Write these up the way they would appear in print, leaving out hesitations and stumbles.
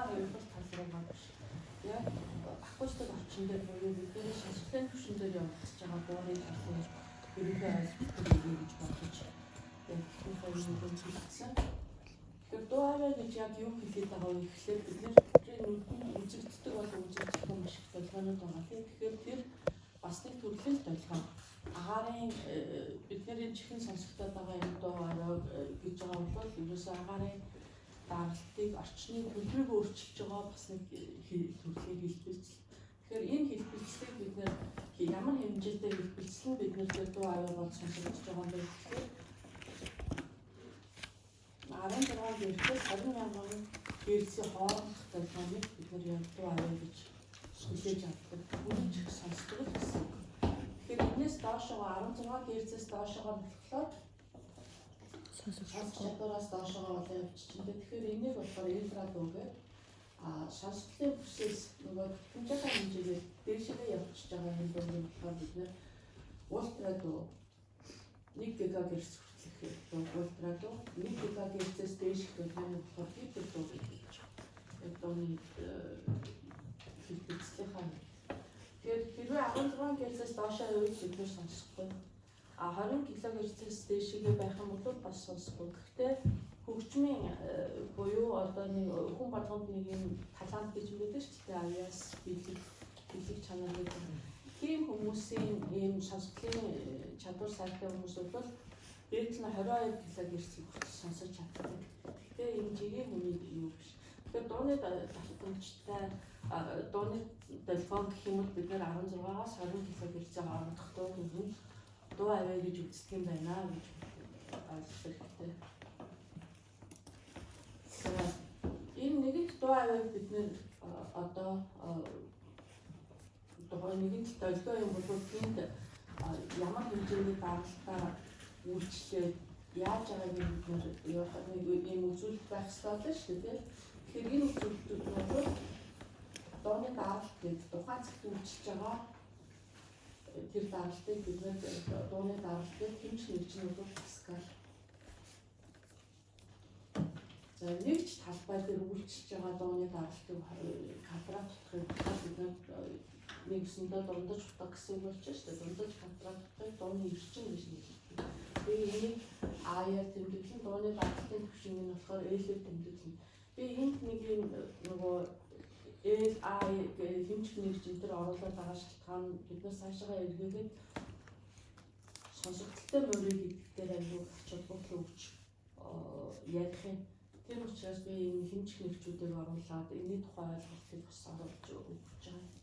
дулаан явбал тал руу гарч яг акустик орчин дээр буюу бидний шашилтын түвшин дээр явагдаж байгаа буурыг хэлсэн ерөнхий ойлголтыг өгье гэж бодож яг их хоёрын хэлсэн. Тэгэхээр дуу аваа гэж яг юу хэлээд байгаа вэ гэхлээр бид нэр үзэгддэг бол үзэгдэх юм шиг толгойнод байгаа. Тэгэхээр тэр бас нэг төрлийн толгой. Агарын бидний чихэн сонсогдоод байгаа юм дуу аваа гэж байгаа бол ерөөсөө агарын даралтыг орчны төлөвийг өөрчилж байгаа бас нэг төрлийн хэлбэлцэл. Тэгэхээр энэ хэлбэлцлийг бид нэр ямар хэмжээтэй хэлбэлцэл нь бид нэр дуу аваа бол сонсогдож байгаа юм бэ гэхээр 16 гэрээс 20 мянган гэрсийн хоорондох толгойныг бид нэр яг дуу аваа гэж хүлээж авдаг. Үнийг ч сонсдог гэсэн. Тэгэхээр энэс доошоо 16 гэрээс доошоо болохоор сонсох чадвараас доошоо болоо явчихжээ. Тэгэхээр энийг болохоор инфрадуугаар сонсголын процесс нөгөө хэмжээтэй хэмжээгээр дээшээ явчихж байгаа юм болохоор бид нэр ультрадуу 1 ГГц хүртэлх ультрадуу 1 ГГц-ээс дээш гэх юм болохоор гипертуу гэж хэлж байна. Яг дооны хэлбэлцлийнхаа. Тэгэхээр хэрвээ 16 Гц-ээс доошоо явж бид нэр сонсохгүй 20 кГц-ээс дээшгээ байх юм бол бас сонсохгүй. Гэхдээ хөгжмийн буюу одоо нэг хүн болгонд нэг юм талант гэж мэддэг шүү дээ. Аяас бэлэг чанар гэдэг. Тийм хүмүүсийн ийм сонсголын чадвар сайтай хүмүүс бол дээд нь 22 кГц-ийг сонсож чаддаг. Гэхдээ энэ жигийн хүний юу биш. Тэгэхээр дууны давтамжтай дууны телефон гэх юм бол бид нэр 16-аас 20 кГц-ийн хоорондох дууны дуу аваа гэж үздэг юм байна гэж ойлгох хэрэгтэй. Энэ нэгэн дуу авааг бид нэр одоо нэгэн толгой юм бол тэнд ямар хэмжээний даралтаар үйлчлээд яаж байгааг бид нэр нэг юм үзүүлэлт байх ёстой шүү дээ. Тэгэхээр энэ үзүүлэлтүүд бол дууны даралт гэдэг тухайн цагт үйлчилж байгаа тэр даралтыг бид нэр дууны даралтыг хэмж нэгжин бол Паскал. За нэгж талбай дээр үйлчилж байгаа дууны даралтыг квадрат утгыг бид нэр нэгсэндээ дундаж утга гэсэн болж шүү дээ. Дундаж квадрат утгыг дууны эрчим гэж нэрлэдэг. Тэгээ энийг аяар тэмдэглэн дууны даралтын түвшинг нь болохоор L-ээр тэмдэглэн. Би энд нэг юм нөгөө L-I хэмжих нэгжинтэр оруулаад байгаа шалтгаан биднээс цаашаа эргээгээд сонсогдолтой мөрийг гэдгээр аюул холбоотой өгч ярих юм. Тэр учраас би энэ хэмжих нэгжүүдийг оруулаад энэний тухай ойлголтыг бас оруулж өгч байгаа.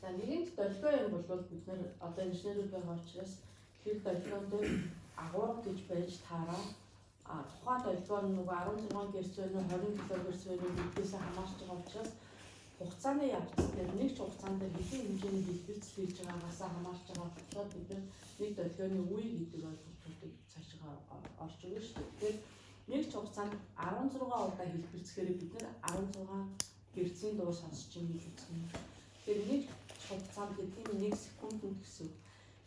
За нэгэнт долгио юм бол бид нэр одоо инженерүүд байгаа учраас тэр долгионд агуурга гэж байж таараа тухайн долгио нь нөгөө 16 Гц байна уу 20 кГц байна уу гэдгээс хамаарч байгаа учраас хугацааны явц дээр нэг ч хугацаанд хэдийн хэмжээний хэлбэлцэл хийж байгаагаас хамаарч байгаа болохоор бид нэг долгионы үе гэдэг ойлголтуудыг цаашаа орж өгнө шүү дээ. Тэгэхээр нэг ч хугацаанд 16 удаа хэлбэлцэхээр бид нэр 16 Гц-ийн дуу сонсч юм хэлсэн. Тэгэхээр нэг хугацаанд гэдэг нь 1 секундэд гэсэн.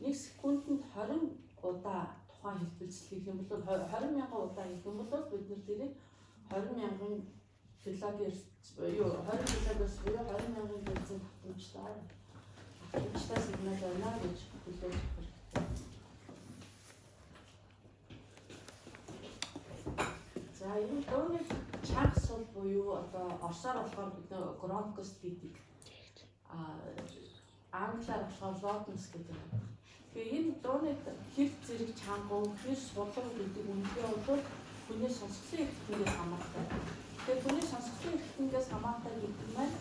1 секундэд 20 удаа тухайн хэлбэлцэл хийх юм бол 20 мянган удаа хийх юм бол бид нэр тэрийг 20 мянган кГц буюу 20 кГц буюу 20 мянган Гц-ийн давтамжтай сигнал байна гэж хүлээж авах хэрэгтэй. За энэ дууны чанга сул буюу одоо орсоор болохоор бид нэ громкост гэдэг. Англиар болохоор loudness гэдэг. Тэгээ энэ дууны хэв зэрэг чангуу, хэр сулан гэдэг үнэхээр бол хүний сонсголын эрхтнээс хамаартай. Тэгээ хүний сонсголын эрхтнээс хамаартай гэдэг нь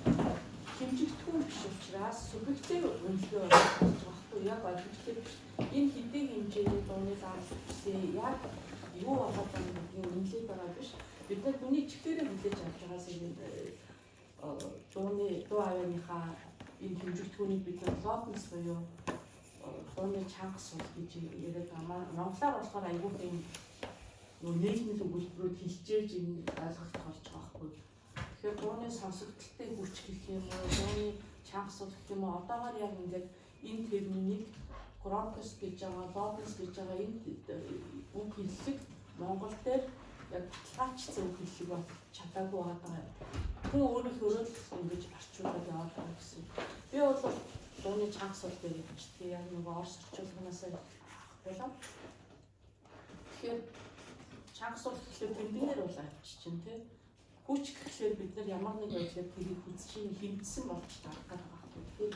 хэмжигдэхүүн биш учраас субъектив үнэлгээ болж байгаа байхгүй яг ойлгомжтой биш. Энэ хэдийн хэмжээний дууны даралт гэсэн яг юу болоод байгаа гэдгийг үнэлээд байгаа биш. Бид нар хүний чихээрээ хүлээж авч байгаас дууны дуу авааныхаа энэ хэмжигдэхүүнийг бид нар loudness буюу дууны чанга сул гэж яриад байгаа. Монголоор болохоор айгүйх юм нийгмийн өгүүлбэрүүд хэлжээж энэ ойлгоход болж байгаа байхгүй. Тэгэхээр дууны сонсогдолтой хүч гэх юм уу, дууны чанга сул гэх юм уу, одоогоор яг ингээд энэ терминийг громкост гэж байгаа, loudness гэж байгаа энэ үг хэллэг Монгол дээр яг баталгаажсан хэллэг бол чадаагүй байгаа. Хүн өөрийнхөө ингэж орчуулаад яваад байгаа гэсэн. Би бол дууны чанга сул дээр явчихдаг. Яг нөгөө орс орчуулганаас болоо. Тэгэхээр чанга сул гэхлээр бэлдэнээр бол авчиж чинь тий. Хүч гэхлээр бид нар ямар нэг байдлаар тэрийг хүчийн хэмжсэн болж тарах гэдэг байна. Тэгэхээр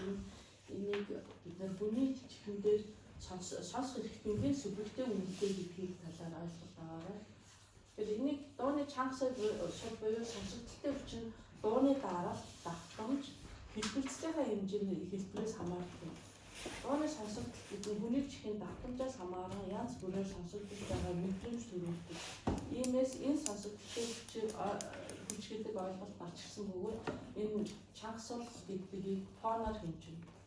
энийг бид нар хүний чихэндээр сонсох хэрэгтнээ сүлжээ үнэлгээ гэдгийг талаар ойлгох байгаарай. Тэгэхээр энийг дууны чанга сул буюу сонсогдолтой хүчин дууны дараалал, давтамж, хэлбэлцлийнхаа хэмжээний хэлбэрээс хамаардаг юм. Дууны сонсогдол бидний хүний чихийн давтамжаас хамааран янз бүрээр сонсогдож байгаа мэдрэмж төрүүлдэг. Иймээс энэ сонсогдолтой хүч гэдэг ойлголт гарч ирсэн бөгөөд энэ чанга сул гэдгийг фоноор хэмжинэ.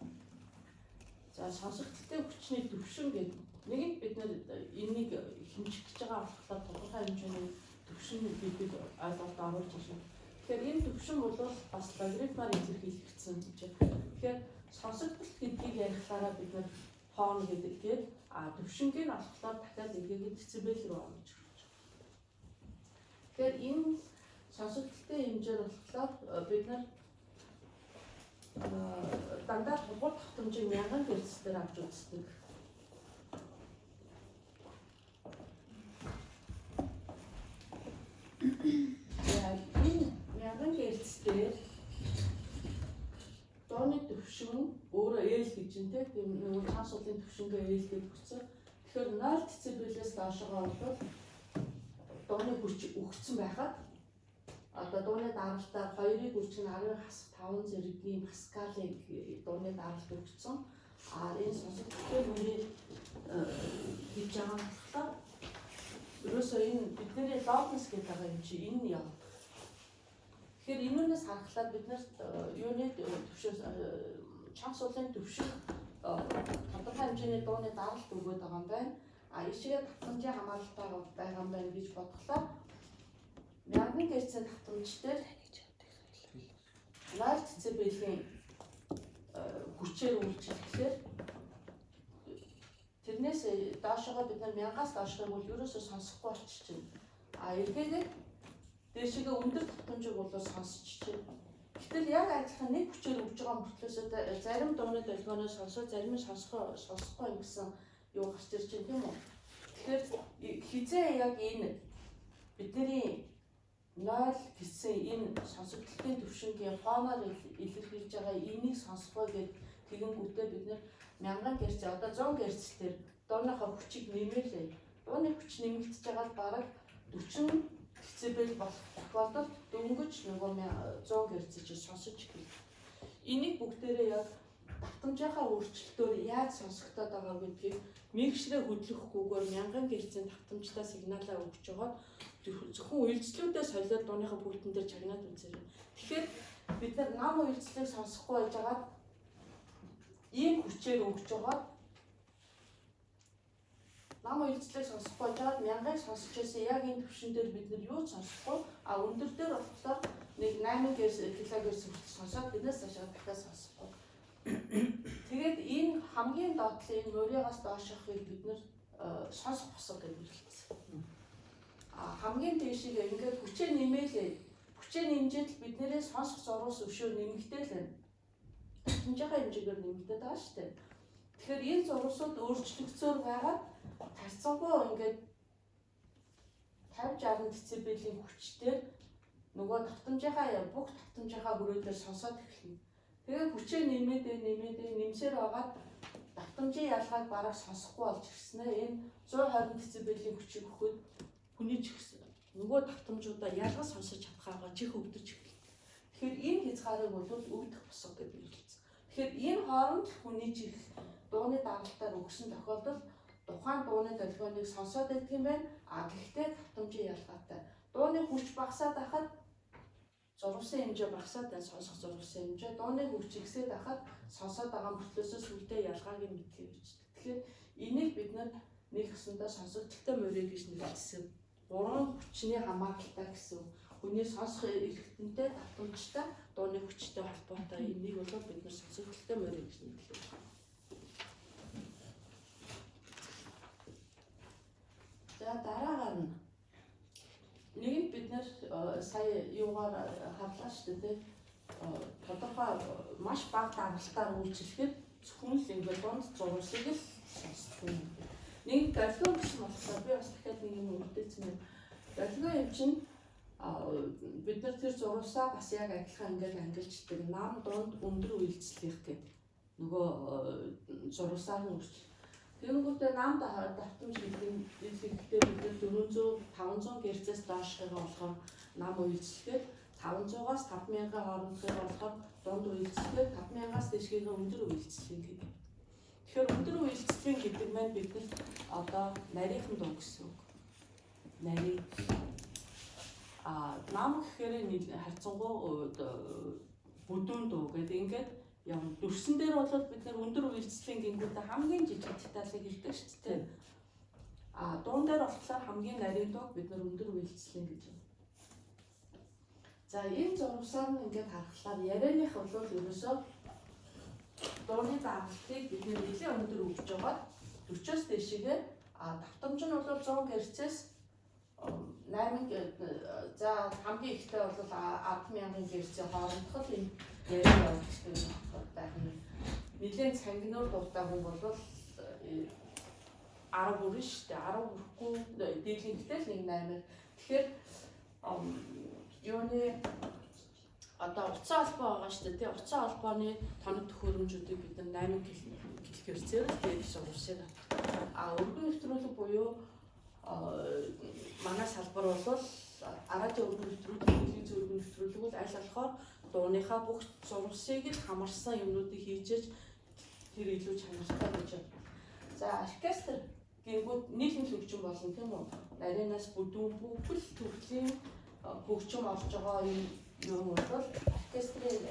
За сонсогдолтой хүчний төвшин гэдэг нэг бид нар энийг хэмжих гэж байгаа болохоор тодорхой хэмжээний төвшин гэдэг ойлголт оруулж байна. Тэгэхээр энэ төвшин бол бас логарифмаар илэрхийлэгдсэн гэж. Тэгэхээр сонсогдолт гэдгийг ярихлаараа бид нар фон гэдэг төвшинг нь болохоор дахиад илгээгээд децибел рүү оруулж өгч байна. Тэгэхээр энэ сонсогдолтой хэмжээр болохоор бид нар дандаа тухайн давтамжийг 1000 герцээр авч үздэг. Яг энэ 1000 герцээр дууны төвшин өөрөө ээлж гэж нэ тийм нөгөө цааш суулын төвшингээ ээлжлээд өгсөн. Тэгэхээр 0 децибелээс доошогоо бол дууны хүч өгсөн байхад одоо дууны даралтаар 2-ыг үржих нь 10 хасах 5 зэргийн паскалыг дууны даралт өгсөн. Энэ сонсогдолтой хүний хийж байгаа нь болохоор ерөөсөө энэ бидний логос гэдэг байгаа юм чи энэ яваад. Тэгэхээр энүүнээс харахад бид нар юуны төвшин чанга суулын төвшин тодорхой хэмжээний дууны даралт өгöd байгаа юм байна. Ишгээ давтамжийн хамааралтай байгаа юм байна гэж бодглоо. 1000 герцийн давтамж дээр 0 децибелийн хүчээр үйлчлэхээр тэрнээс доошогоо бид нар 1000-аас доошгоо бол ерөөсөө сонсохгүй болчихж байна. Эргээгээд дээшгээ өндөр давтамжийг бол сонсч чинь. Гэтэл яг адилхан нэг хүчээр өгж байгаа мөртлөөсөө зарим дууны долгионоос сонсоо, зарим нь сонсохгүй гэсэн юу гарч ирж байна тийм үү? Тэгэхээр хизээ яг энэ бидний 0 гэсэн энэ сонсогдолтын төвшингийн фоноор илэрхийлж байгаа энийг сонсохгүй гэдэг тэгэнгүүтээ бид нар 1000 герц одоо 100 герцлэр дууныхаа хүчийг нэмээлээ. Дууны хүч нэмэгдэж байгаа бараг 40 децибел болох тохиолдолд дөнгөж нөгөө 100 герц гэж сонсож эхэлнэ. Энийг бүгдээрээ яг давтамжийнхаа өөрчлөлтөөр яаж сонсогдоод байгаа гэдгийг микшрээ хөдлөхгүйгээр 1000 герцийн давтамжтай сигналаа өгч байгаа. Зөвхөн үйлчлүүдээ солиод дууныхаа бүгдэн дээр чагнаад үзээрэй. Тэгэхээр бид нар нам үйлчлэлийг сонсохгүй байж байгаа ийм хүчээр өгч байгаа. Нам үйлчлэлийг сонсохгүй байж байгаа 1000-ыг сонсч байсан яг энэ төвшин дээр бид нар юу ч сонсохгүй өндөр дээр болохоор нэг 8 кГц хүртэл сонсоод биднээс цаашаа дахиад сонсохгүй. Тэгээд энэ хамгийн доотлын моригоос доошохыг бид нар сонсох босго гэж хэлсэн. Хамгийн дээшийг ингээд хүчээ нэмээлээ. Хүчээ нэмжээд бид нэрээ сонсох зурус өшөө нэмэгдээл байна. Давтамжийнхаа хэмжээгээр нэмэгдээд байгаа шүү дээ. Тэгэхээр энэ зурусууд өөрчлөгдсөөр байгаад тарцангуй ингээд 50-60 децибелийн хүчтэй нөгөө бүх давтамжийнхаа хүрээлээр сонсоод эхэлнэ. Тэгээд хүчээ нэмсээр байгаад давтамжийн ялгааг бараг сонсохгүй болж ирсэн. Энэ 120 децибелийн хүчийг өгөхөд хүний чих нөгөө давтамжуудаа ялгаж сонсож чадхаагаа чих өвдөж эхэлнэ. Тэгэхээр энэ хязгаарыг бол өвдөх босго гэж хэлсэн. Тэгэхээр энэ хооронд хүний чих дууны даралтаар өгсөн тохиолдолд тухайн дууны долгионыг сонсоод байдаг юм байна. Гэхдээ давтамжийн ялгаатай. Дууны хүч багасаад байхад зурвсан хэмжээ багасаад байна. Сонсох зурвсан хэмжээ дууны хүч ихсээд байхад сонсоод байгаа мөртлөөсөө сүлдээ ялгааг нь мэдхий гэж. Тэгэхээр энийг бид нэг өсөндөө сонсогдолтой морийг гэж нэрлэсэн. 3 хүчний хамааралтай гэсэн. Хүний сонсох эрхтэнтэй давтамжтай дууны хүчтэй холбоотой энийг бол бид нар сонсогдолтой морийг гэж нэрлэдэг. За дараагаар нь Нэгэнт бид нэр сая юугаар харлаа шүү дээ. Тодорхой маш бага даралтаар үйлчлэхэд зөвхөн л ингээд дунд зурвалыг л сонсдог юм. Нэг галгуу гэсэн болохоор би бас дахиад нэг юм үлдээсэн юм. Галгуу юм чинь бид нар тэр зурвасаа бас яг адилхан ингээд ангилждаг. Нам дунд өндөр үйлчлэх гэдэг нөгөө зурвасаар нь үрч. Тэгэнгүүтээ намд давтамж гэдэг нь хэлэхдээ бид нар 400-500 герцээс доошгоо болохоор нам үйлчлэхэд 500-аас 5000 хоорондыг болохоор дунд үйлчлэхэд 5000-аас дээшгээ өндөр үйлчлэх гэдэг. Тэгэхээр өндөр үйлчлэх гэдэг маань биднэрт одоо нарийнхан дуу гэсэн үг. Нарийн нам гэхээр харьцангуй бүдүүн дуу гэдэг ингээд юм дүрсэн дээр бол бид нар өндөр үйлчлэлийн гингүүтээ хамгийн жижиг деталийг хэлдэг шүү дээ. Дуун дээр болохоор хамгийн нарийн дуу бид нар өндөр үйлчлэлийн гэж байна. За энэ зурвасаар нь ингээд харахаар ярианых бол ерөөсөө дууны даралтыг бид нэлээд өндөр өгч байгаа. 40-оос дээшгээ давтамж нь бол 100 герцээс 8 за хамгийн ихтэй бол 100000 герцийн хоорондох л юм яриа явуулдаг юм байна. Нэлээд цангинуур дуртай хүн бол 10 хүрнэ шүү дээ. 10 хүрэхгүй дийлэнхтэй л 8. Тэгэхээр юуны одоо утсан холбоо байгаа шүү дээ. Утсан холбооны тоног төхөөрөмжүүдийг бид нар 8 кГц-ээр л дээрх сурвалжийг өргөн нэвтрүүлэг буюу манай салбар бол радио өргөн нэвтрүүлэг, телевиз өргөн нэвтрүүлэг бол аль болохоор дууныхаа бүх зурвасыг л хамарсан юмнуудыг хийж тэр илүү чанартай гэж байна. За оркестр гингүүд нийлэмж хөгжим болно тийм үү? Нарийнаас бүдүүн бүхэл төрлийн хөгжим олж байгаа юм бол оркестрийн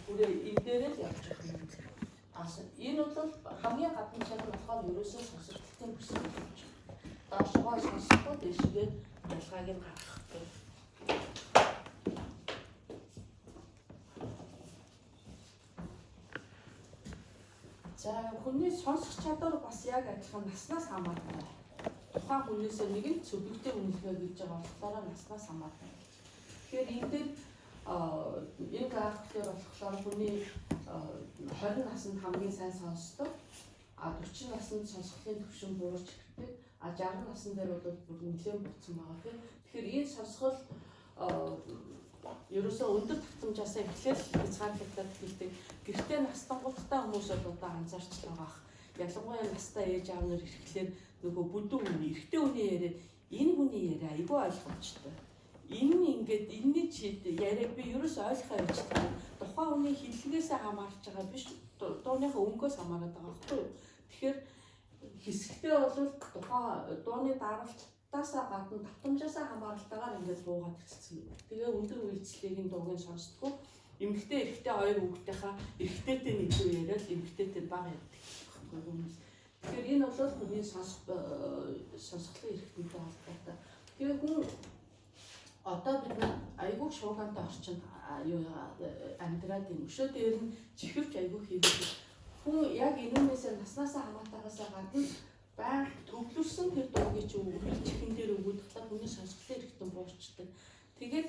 бүрээ энэ дээр л явж байгаа юм. Энэ бол хамгийн гадна чанар болохоор ерөөсөө сонсогчдын бүсгүй юм байна. Доошгоо сонсохгүй дэшгээ ялгааг нь гаргах гэх. За хүний сонсох чадвар бас яг адилхан наснаас хамаарна. Тухайн хүнээс нэг нь зөвлөгтэй үнэлгээ гэж байгаа болохоор наснаас хамаарна. Тэгэхээр энэ дээр энэ графикээр болохоор хүний 20 наснд хамгийн сайн сонсдог, 40 наснд сонсголын түвшин буурч ирдэг, 60 насны дээр бол бүр нэлээд буцсан байгаа тийм. Тэгэхээр энэ сонсгол ерөөсөө өндөр татамжаас эхлээл хязгаарлагдаад хэлдэг. Гэртээ настангуудтай хүмүүс бол одоо анзаарч байгаа. Ялангуяа настай ээж аав нар ирэхлээр нөгөө бүдүүн хүний, эрэгтэй хүний яриад энэ хүний яриа айгүй ойлгомжтой. Энэ нь ингээд энэний чид яриаг би ерөөсөө ойлгохоо явж байгаа. Тухайн хүний хэллэгээс хамаарч байгаа биш, дууныхаа өнгөөс хамаарат байгаа байхгүй юу? Тэгэхээр хэсэгтээ бол тухайн дууны даралтаасаа гадна давтамжаасаа хамааралтайгаар ингээд буугаад ирсэн. Тэгээ өндөр үйлчлэлийн дуугийн сонсдгоо эмэгтэй эрэгтэй хоёр хүүхдийнхаа эрэгтэйтэй нэг юу яриад эмэгтэйтэй бага ярьдаг. Тэгэхээр энэ бол хүний сонсголын эрхтэнтэй холбоотой. Тэгээ хүн одоо бид айгүй шуугантай орчинд амьдраад юм. Өшөө дээр нь чихвч айгүй хийдэг. Хүн яг энэсээ наснаасаа хамаатаагаасаа гадна баян төвлөрсөн тэр дуугийн чинь үргэлж чихэн дээр өгүүлдэхлээр хүний сонсголын эрхтэн буурчдаг. Тэгээд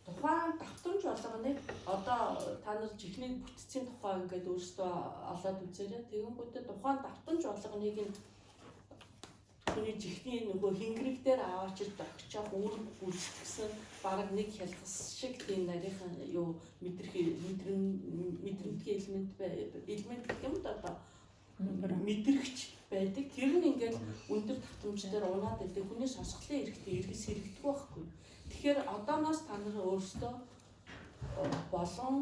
тухайн давтамж болгоныг одоо та нар чихний бүтцийн тухай ингээд өөрсдөө олоод үзээрэй. Тэгэнгүүтээ тухайн давтамж болгоныг нь хүний чихний нөгөө хингэрэг дээр аваачиж догчоох үүрэг гүйцэтгсэн бараг нэг хялгас шиг тийм нарийнхан юу мэдрэмтгий элемент гэх юм да одоо мэдрэгч байдаг. Тэр нь ингээд өндөр давтамж дээр унаад байдаг. Хүний сонсголын эрхтээ эргэс хэрэгдэг байхгүй. Тэгэхээр одооноос та нар өөрсдөө болон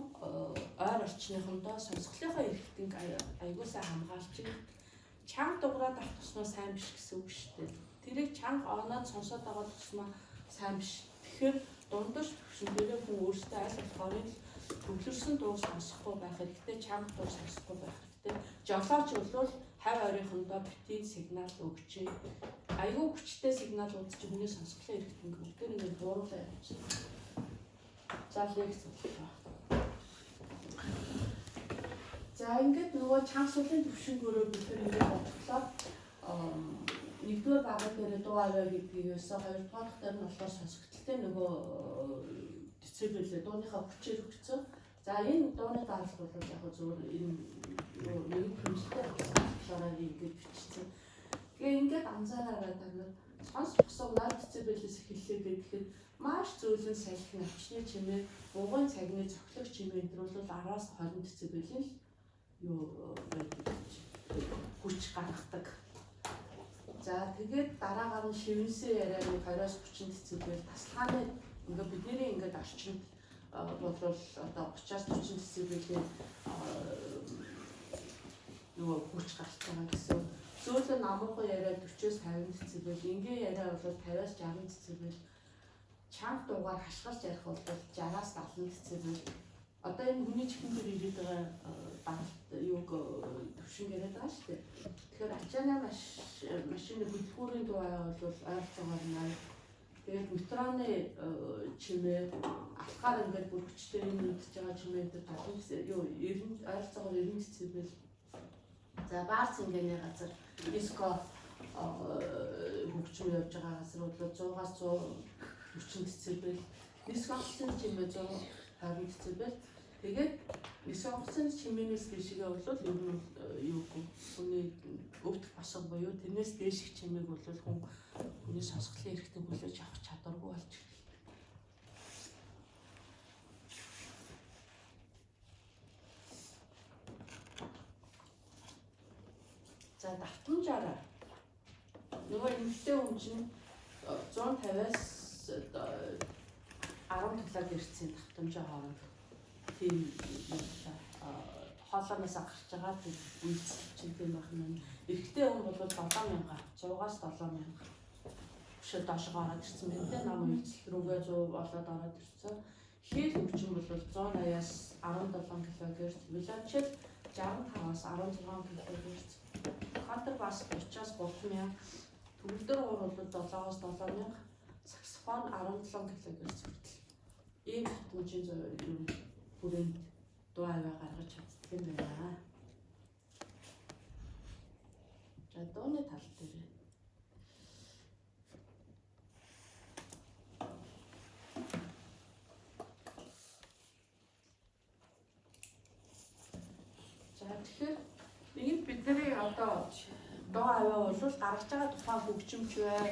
ойр орчныхондоо сонсголынхаа эрхтэнг аягуулсаа хамгаалж чанга дуграад авах тусмаа сайн биш гэсэн үг шүү дээ. Тэрийг чанга оноод сонсоод авах тусмаа сайн биш. Тэгэхээр дундаж төвшөндөө хүн өөрсдөө аль болохоор төвлөрсөн дуу сонсохгүй байх хэрэгтэй, чанга дуу сонсохгүй байх хэрэгтэй. Жолооч бол хавь оройхондоо битгий сигнал өгч аягүй хүчтэй сигнал уудч хүний сонсголын эрхтэн бүгдээр ингээд бууруулаа явуулчихсан. За лекц боллоо. За ингээд нөгөө чанга суулын төвшингөөрөө бид ингээд бодлоо нэгдүгээр багт нэрээ дуу аваа гэдгийг өсөө хоёрдугаар дээр нь болохоор сонсогдолтой нөгөө децибелээ дууныхаа хүчээр өгсөн. За энэ дууны даралт бол яг зөвөр энэ нэг хэмжээтэй болохоор ингэж бичсэн. Тэгээ ингээд анзаараарай та сонсох босоо 0 децибелээс эхэллээ гэхэд маш зөөлөн салхин авчны чимээ, бугын цагны цоглох чимээ энэ бол 10-аас 20 децибелийн юу хүч гаргадаг. За тэгээд дараагаар нь шивнсэн яриа нэг 20-аас 30 децибел тасалгааны ингээд бидний ингээд орчинд бодлол одоо 30-аас 40 децибелийн нөгөө хүч гарч байгаа гэсэн. Зөөлөн намуухан яриа 40-аас 50 децибел, ингийн яриа бол 50-аас 60 децибел. Чанга дуугаар хашгирч ярих бол 60-аас 70 децибел. Одоо энэ хүний чихэн дээр ирээд байгаа даралт юуг төвшин яриад байгаа шүү дээ. Тэгэхээр ачааны машины хөдөлгүүрийн дуу аваа бол ойролцоогоор 80. Тэгээд метроны чимээ алхаар ингээд бүр хүчтэй нэмэгдэж байгаа чимээ дээр 70 юу 90 ойролцоогоор 90 децибел. За баар цэнгэний газар диско хөгжим явж байгаа газар бол 100-аас 140 децибел. Диско хөгжим чимээ 120 децибел. Тэгээд диско хөгжим чимээнээс дэшигээ бол ер нь юу хүний өвдөх босго буюу тэрнээс дээших чимээг бол хүний сонсголын эрхтэн хүлээж авах чадваргүй болж ирнэ. За давтамжаараа нөгөө эмэгтэй хүн чинь 150-аас 10 талаар ирсэн давтамжаа хооронд тийм хоолоноос гарч байгаа үйлс чинь тийм байна. Эрэгтэй хүн бол 7000, 100-аас 7000 бишээ доошоо ороод ирсэн байна. Тэ нам үйлчлэл рүүгээ 100 болоод ороод ирсэн. Хэл хөгжим бол 180-аас 17 кГц, виолончел 65-аас 16 кГц. Контрабас 30-аас 3000, төгөлдөр уур бол 7-аас 7000, саксофон 17 кГц хүртэл. Ийм хэмжээний бүрээнд дуу аваа гаргаж чаддаг юм байна. За дууны тал дээр тэгэхээр энэ бидний одоо дуу аваа бол гаргаж байгаа тухайн хөгжимч бай,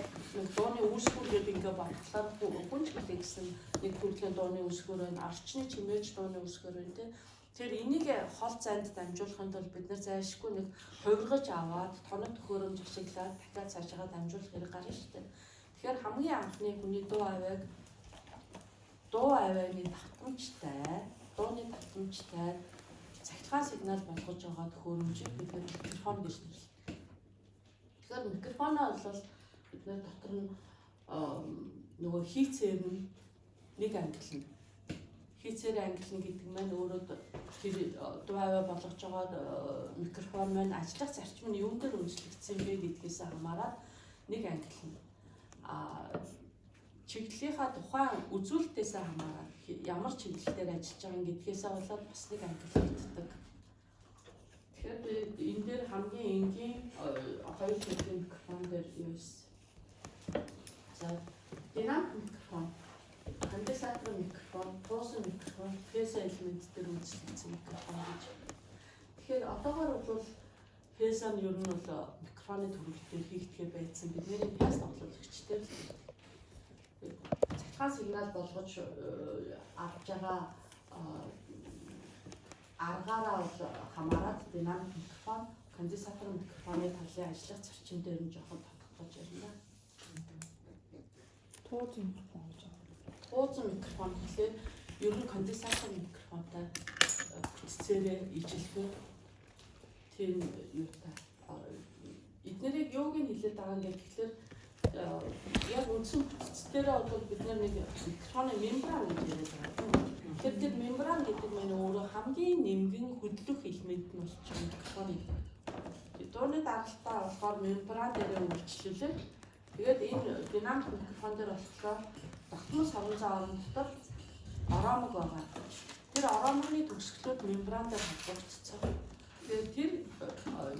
дууны үүсгүүр гэдэг ингээ батлаад гүнж гэлээ гэсэн нэг төрлийн дууны үүсгүүр байна, орчны чимээж дууны үүсгүүр байна тий. Тэр энийг хол зайд дамжуулахын тулд бид нар зайлшгүй нэг хувиргаж аваад тоног төхөөрөмж ашиглаад дахиад цаашаа дамжуулах хэрэг гарна шүү дээ. Тэгэхээр хамгийн анхны хүний дуу авааны давтамжтай цахилгаан сигнал болгож байгаа төхөөрөмжийг бид микрофон гэж нэрлэдэг. Тэгэхээр микрофоноо бол бид нар дотор нь нөгөө хийцээр нь нэг ангилна. Хийцээр ангилна гэдэг маань өөрөө тэр дуу аваа болгож байгаа микрофон маань ажиллах зарчим нь юун дээр үнэлэгдсэн бэ гэдгээс хамаарат нэг ангилна. Чиглэлийнхаа тухайн үзүүлэлтээс хамаарат ямар чиглэлээр ажиллаж байгаа гэдгээс болоод бас нэг ангиллагддаг. Тэгэхээр энэ дээр хамгийн энгийн хоёр төрлийн микрофон дээр юу вэ? За, динамик микрофон, конденсатор микрофон, туусан микрофон, фэйс элемент дээр үйлчлэгдсэн микрофон гэж. Тэгэхээр одоогоор бол фэйс нь ер нь бол микрофоны төрөлтөөр хийгдэхээ байсан бидний пяс тоглоомчтой. Цахилгаан сигнал болгож авч байгаа аргаараа бол хамаарат динамик микрофон, конденсатор микрофоны талын ажиллах зарчим дээр нь жоохон тодорхойлж байна. Туусан микрофон гэж байна. Туусан микрофон гэхлээр ер нь конденсатор микрофонтой хүчцээрээ ижилхэн тийм юутай. Эднэрийг юуг нь хэлээд байгаа юм гэхлээр яг үндсэн хүчцээрээ бол бид нэг микрофоны мембран гэж яриад байгаа. Тэгэхээр тэр мембран гэдэг нь өөрөө хамгийн нэмгэн хөдлөх элемент нь болж байгаа микрофоны. Дууны даралтаа болохоор мембран дээрээ үйлчлүүлээд тэгээд энэ динамик микрофон дээр болохоор тогтмол савнзаа орон дотор оромог байгаа. Тэр оромогны төгсгөлүүд мембран дээр холбогдсон. Тэгээд тэр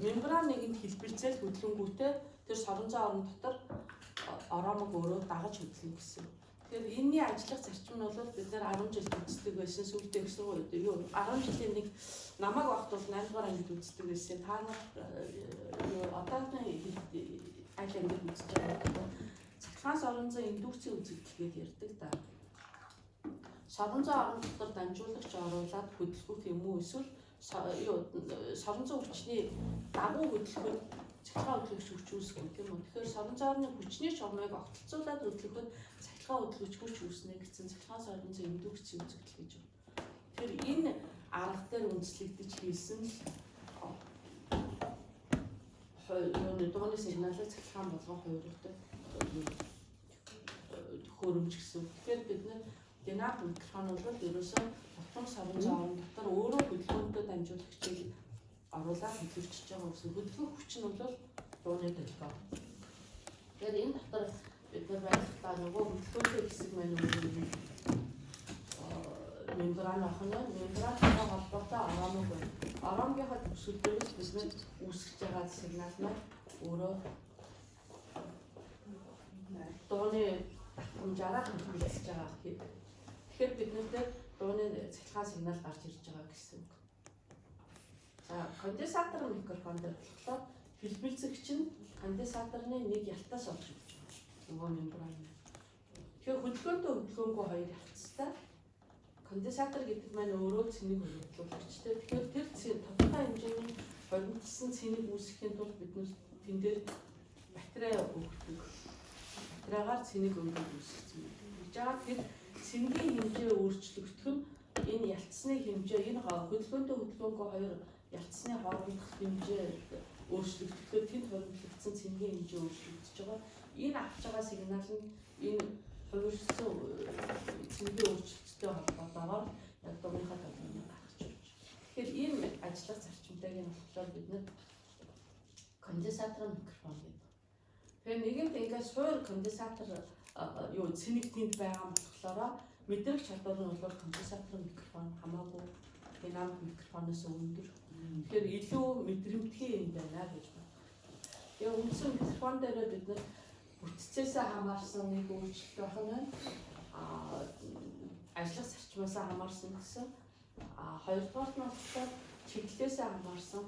мембраныг нь хэлбэрзэл хөдлөнгүүтээ Тэр соронзон орон дотор ороомог өөрөө дагаж хөдлөн гэсэн. Тэгэхээр энэний ажиллах зарчим нь бол бид нэр 10 жил үздэг байсан. Сүүлдээ их сургууль юу 10 жилийн нэг намайг багт бол 8 дугаар ангид үздэг байсан. Та нар одооны аль ангид үзэж байгаа цахилгаан соронзон индукцийн үзэгдэл гэдэг ярьдаг да. Соронзон орон дотор дамжуулагч оруулаад хөдөлгөх юм уу эсвэл соронзон хүчний дагуу хөдөлгөхөд цахилгаан хөдөлгөгч хүч үүсгэх юм уу? Тэгэхээр соронзоорны хүчний шугамыг огтлцуулаад хөдөлгөхөд цахилгаан хөдөлгөгч хүч үүснэ гэсэн цахилгаан соронзон индукцийн үзэгдэл гэж байна. Тэгэхээр энэ арга дээр үндэслэгдэж хийсэн юуны дууны сигналыг цахилгаан болгон хувиргадаг хөрөмж гэсэн. Тэгэхээр бид нэр динамик микрофон бол ерөөсөө дотор соронзон орон дотор өөрөө хөдөлгөөнтэй дамжуулагчийг оруулаад хөдөлгөж байгаа гэсэн. Хөдөлгөх хүч нь бол дууны төлөв. Тэгэхээр энэ дотор бид нар байхдаа нөгөө хөдөлгөөнтэй хэсэг маань мембран ахна мембрантай холбоотой ороомог байна. Ороомгийнхаа төсөлдөөс бид нар үүсгэж байгаа сигнал маань өөрөө дууны хэмжээрээр хөдөлгөж байгаа. Тэгэхээр биднэрт дууны цахилгаан сигнал гарч ирж байгаа гэсэн. За конденсатор микрофон дээр болохоор хэлбэлцэгч нь конденсаторны нэг ялтаас олж ирж байгаа. Нөгөө мембран. Тэгэхээр хөдөлгөөнтэй хөдөлгөөнгүй хоёр ялцтай. Конденсатор гэдэг маань өөрөө цэнийг хөрвүүлэгчтэй. Тэгэхээр тэр тодорхой хэмжээний хоригдсан цэнийг үүсгэхийн тулд бид нэр тэн дээр батарей өгдөг. Батарейгаар цэнийг үүсгэсэн. Гэж байгаа тэр цэнгийн хэмжээ өөрчлөгдөх нь энэ ялцсны хэмжээ энэ хөдөлгөөнтэй хөдөлгөөнгүй хоёр ялцсны хоорондох хэмжээ өөрчлөгдөхөөр тэнд хоригдлогдсон цэнгийн хэмжээ өөрчлөгдөж байгаа. Энэ авч байгаа сигнал нь энэ хувирсан цэнгийн өөрчлөлттэй холбоотойгоор яг дууныхаа төлөвийг гаргаж ирж байна. Тэгэхээр ийм ажиллах зарчимтайг нь болохоор бид нэр конденсатор микрофон гэдэг. Тэгэхээр нэгэнт ингээд суур конденсатор цэник тэнд байгаа болохоор мэдрэх чадвар нь бол конденсатор микрофон хамаагүй динамик микрофоноос өндөр. Тэгэхээр илүү мэдрэмтгий юм байна гэж байна. Яг үндсэн микрофон дээр бид нар бүтцээсээ хамаарсан нэг өөрчлөлт байх нь байна. Ажиллах зарчмаасаа хамаарсан гэсэн. Хоёрдугаар нь болохоор чиглэлээсээ хамаарсан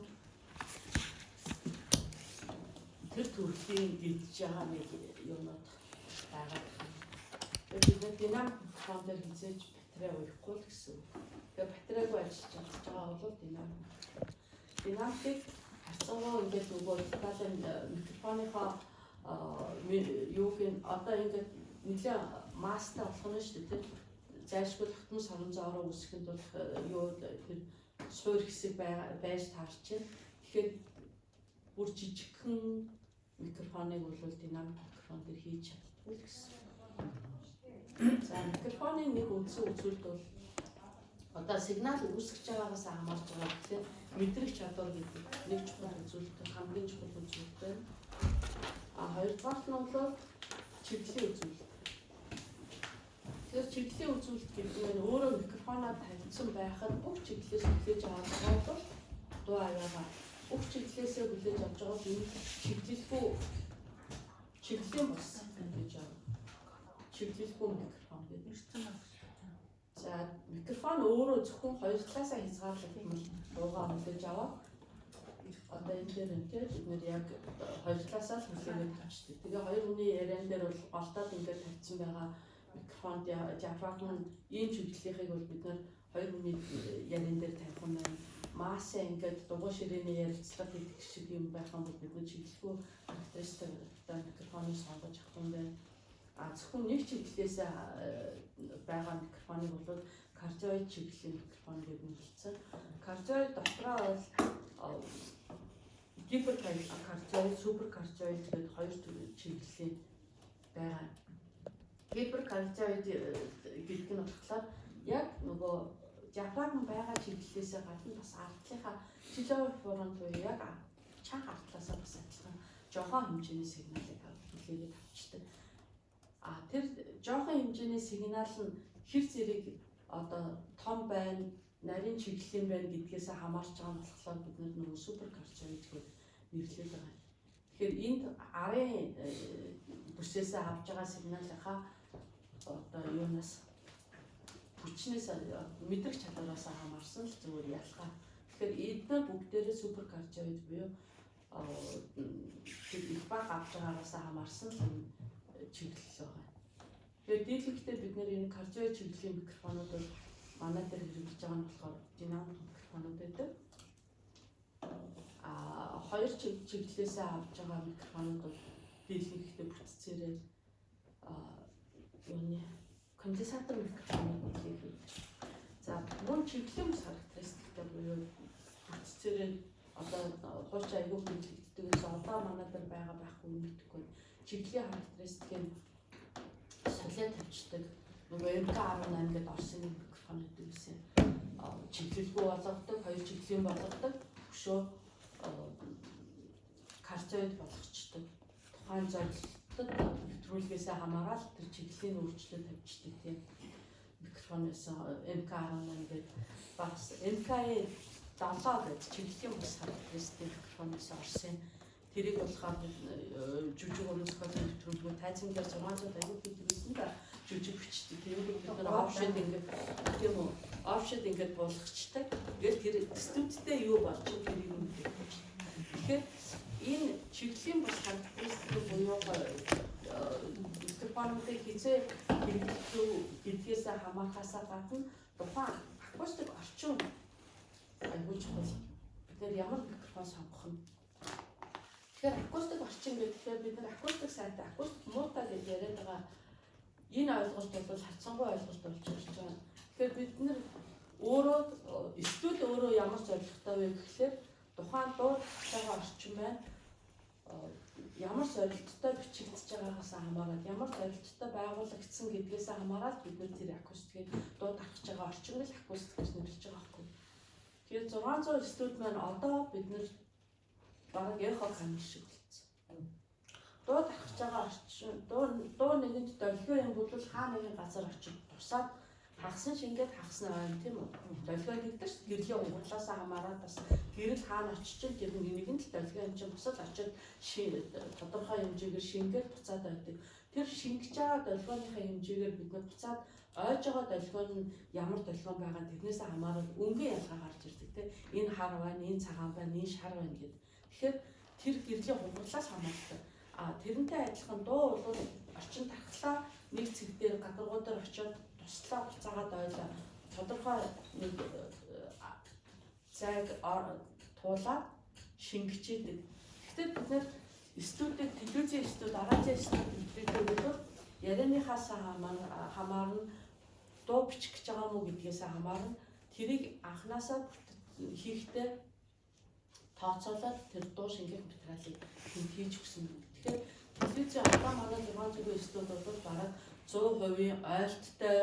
тэр төрлийн дидж байгаа нэг юмнууд байгаа. Тэгээд бид динамик микрофон дээр хизээж батарей уухгүй л гэсэн. Тэгээд батарейгүй ажиллаж байгаа бол динамик харцангуй ингээд нөгөө талын микрофоныхоо юуг нь одоо ингээд нэлээ мастай болох нь шүү дээ. Зайлшгүй тогтмол соронзоороо үүсгэхэд бол тэр суур хэсэг байж таарч байна. Тэгэхээр бүр жижигхэн микрофоныг бол динамик микрофон дээр хийж чаддгүй л гэсэн. За микрофоны нэг үндсэн үзүүлэлт бол одоо сигнал үүсгэж байгаагаас хамаарч байгаа гэхээр мэдрэх чадвар гэдэг нэг чухал үзүүлэлт хамгийн чухал үзүүлэлт байна. Хоёрдугаар нь бол чиглэлийн үзүүлэлт. Тэгэхээр чиглэлийн үзүүлэлт гэдэг нь өөрөө микрофоноор тавьсан байхад бүх чиглэлээс хүлээж авах бол дуу аяага бүх чиглэлээсээ хүлээж авч байгаа энэ чиглэлгүй чиглэлийн бус гэж байна. Чиглэлгүй микрофон гэдэг нь. За микрофон өөрөө зөвхөн хоёр талаасаа хязгаарлах юм бол дуугаа хүлээж аваад одоо энэ дээр бид нэр яг хоёр талаасаа л хүлээгээд тавьчихдаг. Тэгээ хоёр хүний яриан дээр бол голтоод ингээд тавьсан байгаа микрофонд диафрагм ийм чиглэлийнхийг бол бид нэр хоёр хүний яриан дээр тавих юм байна. Маасаа ингээд дугуй ширээний ярилцлага гэдэг шиг юм байх юм бол бид нэр чиглэлгүй характеристиктай микрофоныг сонгож авах юм байна. Зөвхөн нэг чиглэлээс байгаа микрофоныг бол кардиоид чиглэлийн микрофон гэж нэрлэсэн. Кардиоид дотроо бол гиперкардиоид, суперкардиоид гэдэг хоёр чиглэлийн байгаа. Гиперкардиоид гэдэг нь болохоор яг нөгөө диафрагм байгаа чиглэлээс гадна бас ардлынхаа килофорон буюу яг чанга ардлаасаа бас адилхан жоохон хэмжээний сигналыг хүлээгээд авчдаг. Тэр жоохон хэмжээний сигнал нь хэр зэрэг одоо том байна, нарийн чиглэлийн байна гэдгээс хамаарч байгаа нь болохоор бид нөгөө суперкардиоид гэж нэрлэдэг байгаа. Тэгэхээр энд арын бүсээсээ авж байгаа сигналынхаа одоо юунаас хүчнээс мэдрэх чадвараас хамаарсан л зүгээр ялгаа. Тэгэхээр эдгээр бүгдээрээ суперкардиоид буюу их баг авч байгаагаас хамаарсан чиглэл байгаа. Тэгэхээр дийлэнхдээ бид нэр энэ кардио чиглэлийн микрофонууд бол манай дээр хэрэгжилж байгаа нь болохоор динамик микрофонууд байдаг. Хоёр чиглэлээс авч байгаа микрофонууд бол дийлэнхдээ бүтцээрээ юуны конденсатор микрофонууд гэдэг. За мөн чиглэлийн бас характеристиктэй буюу бүтцээрээ одоо хууч аягүй хэрэглэгддэг. Одоо манай дээр байгаа байхгүй мэдхгүй. Чиглэлийн характеристик нь солио тавьчихдаг. Нөгөө MK18 гэдэг Орсын микрофон гэдэг гэсэн. Чиглэлгүй болгодог, хоёр чиглэлийн болгодог, өшөө кардиоид болгочдөг. Тухайн зорилтод нэвтрүүлгээс хамаарал тэр чиглэлийн өөрчлөлт тавьчихдаг тийм микрофоноос MK18 гэдэг бас MK7 гэдэг чиглэлийн бас характеристик микрофоноос Орсын тэрийг болохоор жүжиг өнөсгөл нэвтрүүлгөө тайзангаар 600 аягүй хэлсэн да жүжиг бичдэг. Тэрийг бид нар опшн ингээд тийм үү опшн ингээд болгочдаг. Тэгэл тэр студидтэй юу болж тэрийг үнэлдэг. Тэгэхээр энэ чиглэлийн бас характеристик буюу микрофонуудыг хизээ хэрэглэх гэдгээс хамаархаасаа гадна тухайн акустик орчин аягүй чухал. Бид нар ямар микрофон сонгох нь. Тэгэхээр акустик орчин гэхээр бид нар акустик сайтай акустик муутай гэж яриад байгаа энэ ойлголт бол харьцангуй ойлголт болж байгаа. Тэгэхээр бид нар өөрөө студ өөрөө ямар зорилготой вэ гэхээр тухайн дуу цагаан орчин байна. Ямар зорилготой бичигдэж байгаагаас хамаарат ямар зорилготой байгуулагдсан гэдгээс хамаарат бид нар тэр акустикийг дуу тархаж байгаа орчинд л акустик гэж нэрлэж байгаа байхгүй. Тэгэхээр 600 студ маань одоо бид нар бараг эхо камер шиг болсон. Дуу тархаж байгаа орчин дуу нэгэнд долгио юм бол хаа нэгэн газар очиж тусаад хагасан шингээд хагасна байна тийм үү? Долгио гэдэг чинь гэрлийн унгарлаас хамаарат бас гэрэл хаана очиж тэр нэгэн л долгио юм чинь бусад очиж тодорхой хэмжээгээр шингээд буцаад байдаг. Тэр шингэж байгаа долгионыхаа хэмжээгээр бид нар буцаад ойж байгаа долгио нь ямар долгио байгаа тэрнээс хамаарат өнгийн ялгаа гарч ирдэг тийм. Энэ хар байна, энэ цагаан байна, энэ шар байна гэдэг. Тэгэхээр тэр гэрлийн унгарлаас хамаарат. Тэрнтэй адилхан дуу бол орчин тархлаа нэг цэг дээр гадаргуу дээр очиод туслаа буцаагаад ойлоо тодорхой нэг цаг туулаад шингэчээдэг. Гэхдээ бид нэр студид телевизийн студ, радио студ гэдэг бол ярианыхаас хамаарна дуу бичих гэж байгаа мó гэдгээс хамаарна тэрийг анханасаа хийхдээ тооцоолоод тэр дуу шингэх материалыг хийж өгсөн. Тэгэхээр телевизийн одоо манай 600 студ бол бараг 100% ойлттой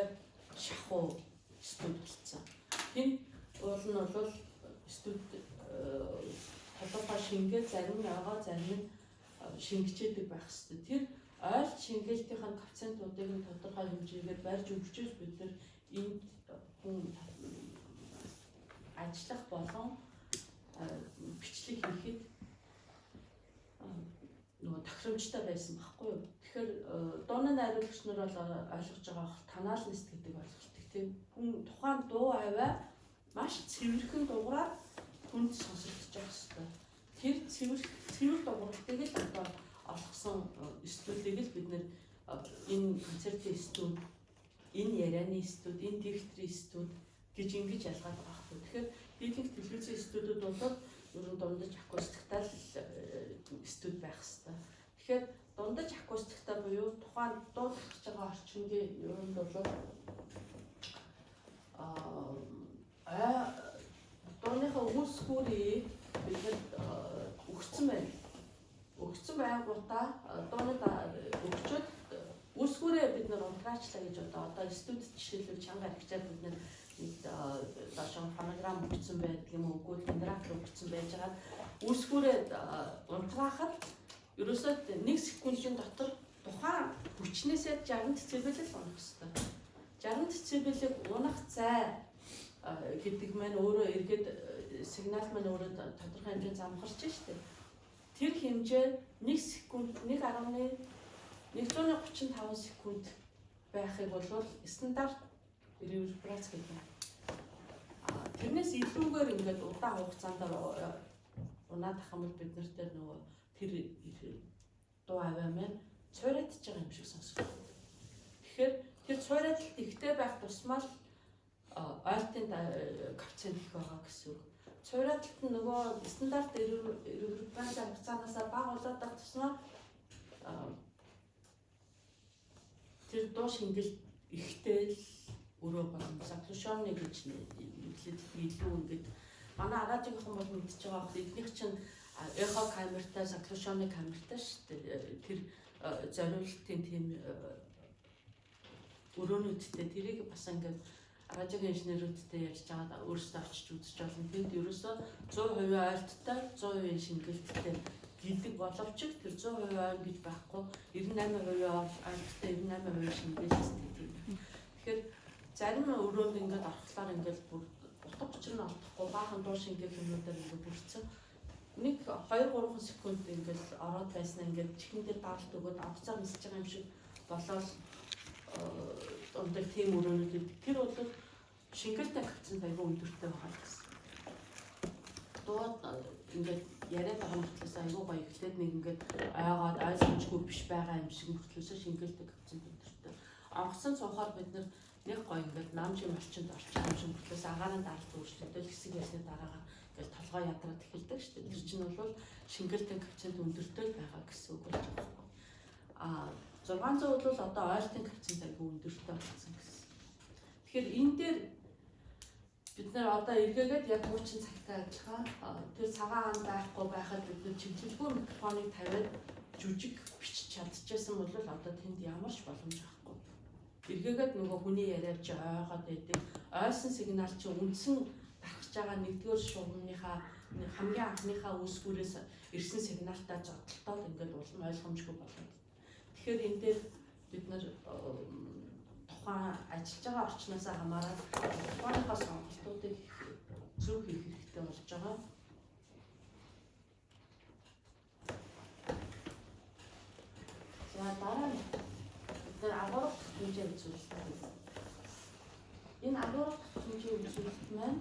шахуу студ болсон. Энэ уул нь бол студ тодорхой шингээд зарим нь байгаа, зарим нь шингэчээдэг байх хэрэгтэй. Тэр ойлт шингээлтийн коэффициентуудыг нь тодорхой хэмжээгээр барьж өгчөөс бид нар энэ хүн ажиллах болон бичлэг хийхэд нөгөө тохиромжтой байсан байхгүй юу? Тэгэхээр дууны найруулагч нар бол ойлгож байгаа танаалнист гэдэг ойлголтыг тийм хүн тухайн дуу аваа маш цэвэрхэн дуурайад хүнд сонсогдож байгаа хэрэгтэй. Тэр цэвэр дууралтыг л одоо олгосон студийг л бид нэр энэ концертын студ, энэ ярианы студ, энэ дикторийн студ гэж ингэж ялгаад байгаа байхгүй. Тэгэхээр дийлэнх телевизийн студиуд бол ер нь дундаж акустиктай студ байх хэрэгтэй. Тэгэхээр дундаж акустиктай буюу тухайн дуу тархаж байгаа орчингийн ер нь бол дууныхаа үүсгүүрийг бид өгсөн байна. Өгсөн байгуудаа дуунад өгчөөд үүсгүүрээ бид нар унтраачлаа гэж одоо студид жишээлбэл чанга архичаад бид нар дашон фонограм өгсөн байдаг юм уу, үгүй генератор өгсөн байж байгаа. Үүсгүүрээ унтраахад ерөөсөө 1 секундын дотор тухайн хүчнээсээ 60 децибел унах хэрэгтэй. 60 децибелийг унах зай гэдэг маань өөрөө эргээд сигнал маань өөрөө тодорхой хэмжээнд замхарч штеп. тэр хэмжээ 1 секунд 1.135 секунд байхыг бол стандарт ревибрац гэдэг. Тэрнээс илүүгээр ингээд удаан хугацаанд унаад ах юм бол бид нарт нөгөө тэр дуу аваа маань цойрайтж байгаа юм шиг сонсогддог. Тэгэхээр тэр цойрайталт ихтэй байх тусмал ойлтын коэффициент их байгаа гэсэн үг. Цойрайталт нь нөгөө стандарт ревибрац хугацаанаас бага болоод байх тусмал тэр дуу шингэл ихтэй л өрөө болон саклушоны гэж нэрлэдэг илүү ингээд манай радиогийнхан бол мэдчихэж байгаа хэрэг эднийх чинь эхо камертай саклушоны камертай шүү дээ. Тэр зориултын тийм өрөөнүүдтэй тэрийг бас ингээд радиогийн инженерүүдтэй ярьж байгаа өөрсдөө очиж үзэж болно. Тэнд ерөөсөө 100% ойлттой 100% шингэлттэй гэдэг боловч тэр 100% ойл гэж байхгүй 98% ойлттой 98% шингэлттэй тийм. Тэгэхээр зарим өрөөнд ингээд авахлаар ингээд бүр утга учир нь олдохгүй баахан дуу шингээх юмудаар ингээд бүрцэн 1-2-3 секунд ингээд ороод байснаа ингээд чихэн дээр даалт өгөөд авцаа нисэж байгаа юм шиг болоод ондог тийм өрөөнүүд тэр бол шингэлтэй коэффициент аягүй өндөртэй байгаа гэсэн. Дууд ингээд яриад байгаа мөртлөөс аягүй гоё ихлээд нэг ингээд айгаад ойлгомжгүй биш байгаа юм шиг мөртлөөс шингэлтэй коэффициент өндөртэй. Онгоцон цуухаар бид нэг гоё ингээд намжийн орчинд орчих юм шиг мөртлөөс агаарын даралт өөрчлөлтөл хэсэг ясны дараагаар ингээд толгой ядраад эхэлдэг шүү дээ. Тэр чинь бол шингэлтэй коэффициент өндөртэй байгаа гэсэн үг болж байгаа юм. 600 бол одоо ойлтын коэффициент аягүй өндөртэй болсон гэсэн. Тэгэхээр энэ дээр бид нэр одоо эргээгээд яг хуучин цагтай адилхан тэр цагаан байхгүй байхад бид нэр чиглэлгүй микрофоныг тавиад жүжиг бичиж чадчихсан бол одоо тэнд ямар ч боломж байхгүй. Эргээгээд нөгөө хүний яриад чи ойгоод байдаг. Ойсон сигнал чи үндсэн дарахж байгаа нэгдүгээр шугамныхаа хамгийн анхныхаа үүсгүүрээс ирсэн сигналтаа зодтолтоод ингээд улам ойлгомжгүй болоод. Тэгэхээр энэ дээр бид нар тухайн ажиллаж байгаа орчноос хамаарат тухайнхаа сонголтуудыг зөв хийх хэрэгтэй болж байгаа. За дараа нь бид нар агуулга хэмжээ үзүүлэлт. Энэ агуулга хэмжээ үзүүлэлт маань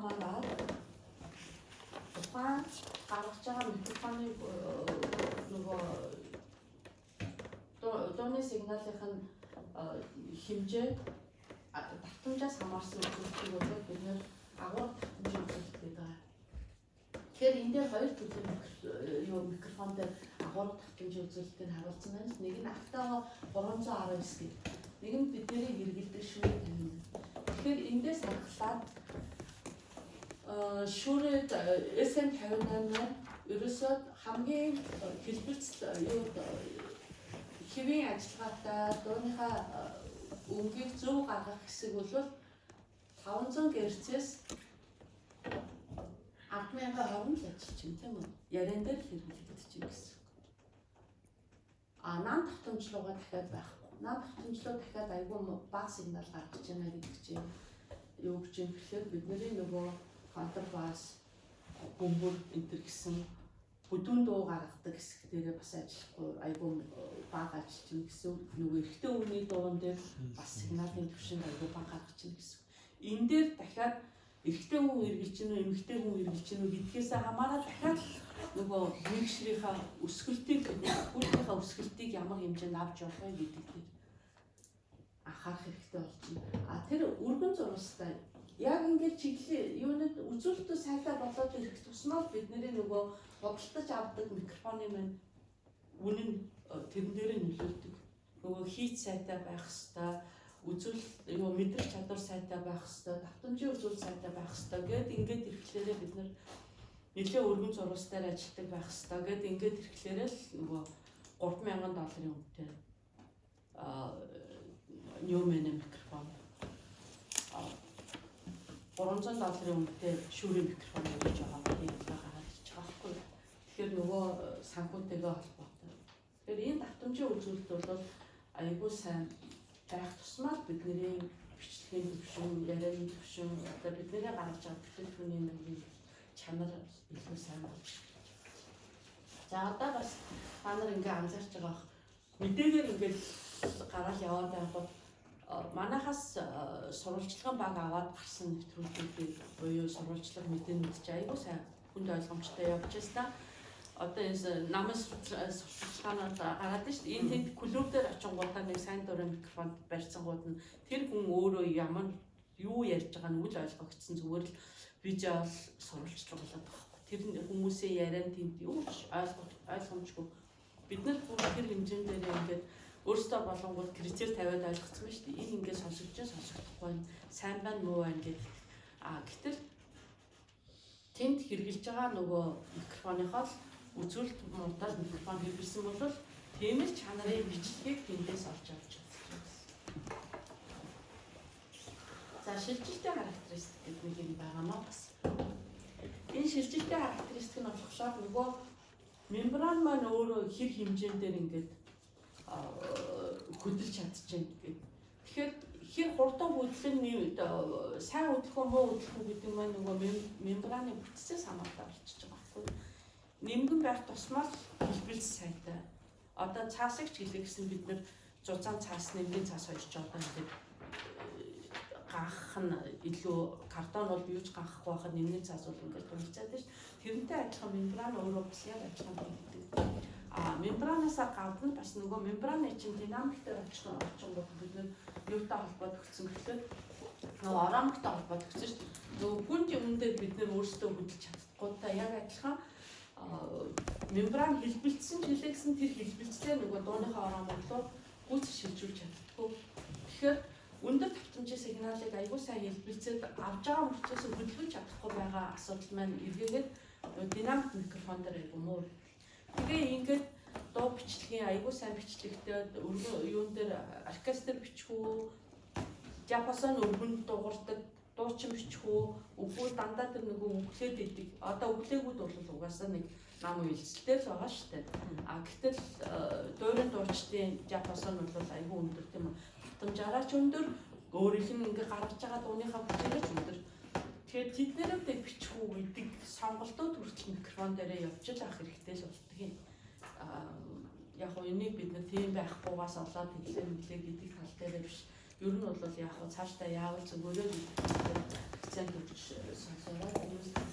хамаараад тухайн гаргаж байгаа микрофоны нөгөө дууны сигналынх нь хэмжээ давтамжаас хамаарсан үзүүлэлтийг бол бид нэр агуулга хэмжээ үзүүлэлт гэдэг байгаа. Тэгэхээр энэ дээр хоёр төрлийн микрофон дээр агуулга хэмжээ үзүүлэлтийг харуулсан байна. Нэг нь Actavo 319 гэдэг. Нэг нь бидний хэрэглэдэг шүүрэг тавина. Тэгэхээр эндээс харахад шүүрэг SM58 ерөөсөө хамгийн хэлбэрцэл хэвийн ажиллагаатай дууныхаа өнгийг зөв гаргах хэсэг бол 500 Гц-с 10,000 хооронд л ажиллаж байна тийм үү? Яриан дээр хэрэглэгдэж байна гэсэн. Нам тогтомжлуугаа дахиад байхгүй. Нам тогтомжлуу дахиад айгүй бага сигнал гаргаж байна гэдэг чинь юу гэж юм гэхээр бидний нөгөө контрабас бөмбөр энтер гэсэн бүдүүн дуу гаргадаг хэсэг дээрээ бас ажиллахгүй айгүй бага ажиллаж байна гэсэн. Нөгөө эрэгтэй үений дуун дээр бас сигналын түвшинд айгүй бага гаргаж байна гэсэн. Энэ дээр дахиад эрэгтэй хүн эргэлж гинүү, эмэгтэй хүн эргэлж гинүү гэдгээс хамаарат дахиад нөгөө микшрийнхаа өсгөлтийг бүрийнхаа өсгөлтийг ямар хэмжээнд авч явах вэ гэдэг дээр анхаарах хэрэгтэй болж байна. Тэр өргөн зурвастай яг ингээд чиглэл юунад үзүүлэлтөө сайтаа болоод ирэх тусмаа бидний нөгөө бодлож авдаг микрофоны маань үнэн тэрэн дээр нөлөөлдөг. Нөгөө хийц сайтай байх хэвээр үзүүлэлт юу мэдрэх чадвар сайтай байх хэвээр давтамжийн үзүүлэлт сайтай байх хэвээр гээд ингээд ирэхлээрээ бид нар нэлээ өргөн зурвастай ажилладаг байх хэвээр гээд ингээд ирэхлээрээ л нөгөө $3,000 үнэтэй Newman микрофон $300 үнэтэй шүүрийн микрофон гэж байгаа юм гараад ирж байгаа байхгүй. Тэгэхээр нөгөө санхүүнтэйгээ холбоотой. Тэгэхээр давтамжийн үзүүлэлт бол айгүй сайн байх тусмаа бидний бичлэгийн төвшин, ярианы төвшин, одоо бидний гаргаж байгаа бүтээгдэхүүний нэг чанар илүү сайн болж. За одоо бас та нар ингээ анзаарч байгаа мэдээгээр ингээд гараад яваад байгаад манайхаас сурвалжлагын баг аваад гарсан нэвтрүүлгүүдийг буюу сурвалжлага мэдээнүүд чи айгүй сайн хүнд ойлгомжтой явж байна. Одоо энэ намаас сурвалжлагаанууд гараад шүү дээ. Энэ тэнд клуб дээр очингуудаа нэг сайн дурын микрофонд барьсангууд нь тэр хүн өөрөө ямар юу ярьж байгаа нь үл ойлгогдсон зүгээр л видео сурвалжлага болоод байгаа байхгүй. Тэр хүмүүсийн яриан тэнд юу ойлгомжгүй. Бид нар бүр тэр хэмжээнд дээр ингээд өөрсдөө болонгууд критерий тавиад ойлгоцсон ба шүү дээ. Энэ ингээд сонсогдохгүй сайн байна муу байна гэдэг. Гэтэл тэнд хэрэгжилж байгаа нөгөө микрофоныхоо үзүүлэлт монтаж микрофон хэрэглэсэн бол тийм л чанарын бичлэгийг тэндээс олж авч байна. За шилжилтийн характеристик гэдэг нэг юм байгаа маа бас. Энэ шилжилтийн характеристик нь болохоор нөгөө мембран маань өөрөө хэр хэмжээндээр ингээд хөдөлж чадчихэв гэдэг. Тэгэхээр хэр хурдан хөдлөн сайн хөдлөх үү муу хөдлөх үү гэдэг маань нөгөө мембраны бүтцээс хамаартай болчихж байгаа байхгүй. Нэмгэн байх тусмал хэлбэлц сайтай. Одоо цаасыг ч хэлэх гэсэн бид нар зузаан цаас нэмгэн цаас хоёр ч одоо ингээд гахах нь илүү картон бол юуж гахах байхад нэмгэн цаас бол ингээд тулцаад шүү. Тэрнтэй адилхан мембран өөрөө бас яг адилхан байдаг. Мембранасаа гадна бас нөгөө мембраны чинь динамиктэй очингууд бид нар юутай холбоод өгсөн гэхээр нөгөө оромгтой холбоод өгсөн шүү дээ. Нөгөө хүн юм дээр бид нар өөрсдөө хөдөлж чаддаггүйтай яг адилхан мембран хэлбэлцсэн ч хэлээсэн тэр хэлбэлцлээ нөгөө дууныхаа оромглоор гүйц шилжүүлж чаддаггүй. Тэгэхээр өндөр давтамжийн сигналыг аягүй сайн хэлбэлцээд авж байгаа мөрчөөс хөдөлгөж чадахгүй байгаа асуудал маань эргээгээд динамик микрофон дээр айгүй муу. Тэгээ ингээд дуу бичлэгийн аягүй сайн бичлэгтэй юун дээр оркестр бичгүү, диапазон өргөнд дуурдаг дуучин бичгүү, үгүй дандаа тэр нөгөө өглөөд идэг. Одоо өглөөгүүд бол угаасаа нэг нам үйлсэлтэй л байгаа шүү дээ. Гэтэл дуурин дуучдын диапазон бол аягүй өндөр тийм үү. Давтамжаараач өндөр, өөрийнх нь ингээ гаргаж байгаа дууныхаа бүтээгч өндөр. Тэгэхээр тэднэрүүдийг бичихүү гэдэг сонголтууд хүртэл микрофон дээрээ явж л авах хэрэгтэй л болдог юм. Яг нь энийг бид нар тийм байхгүйгаас олоод хэлээ гэдэг тал дээр биш. Ер нь бол яг нь цаашдаа яавал зөвөрөө акцент өгч сонсороо.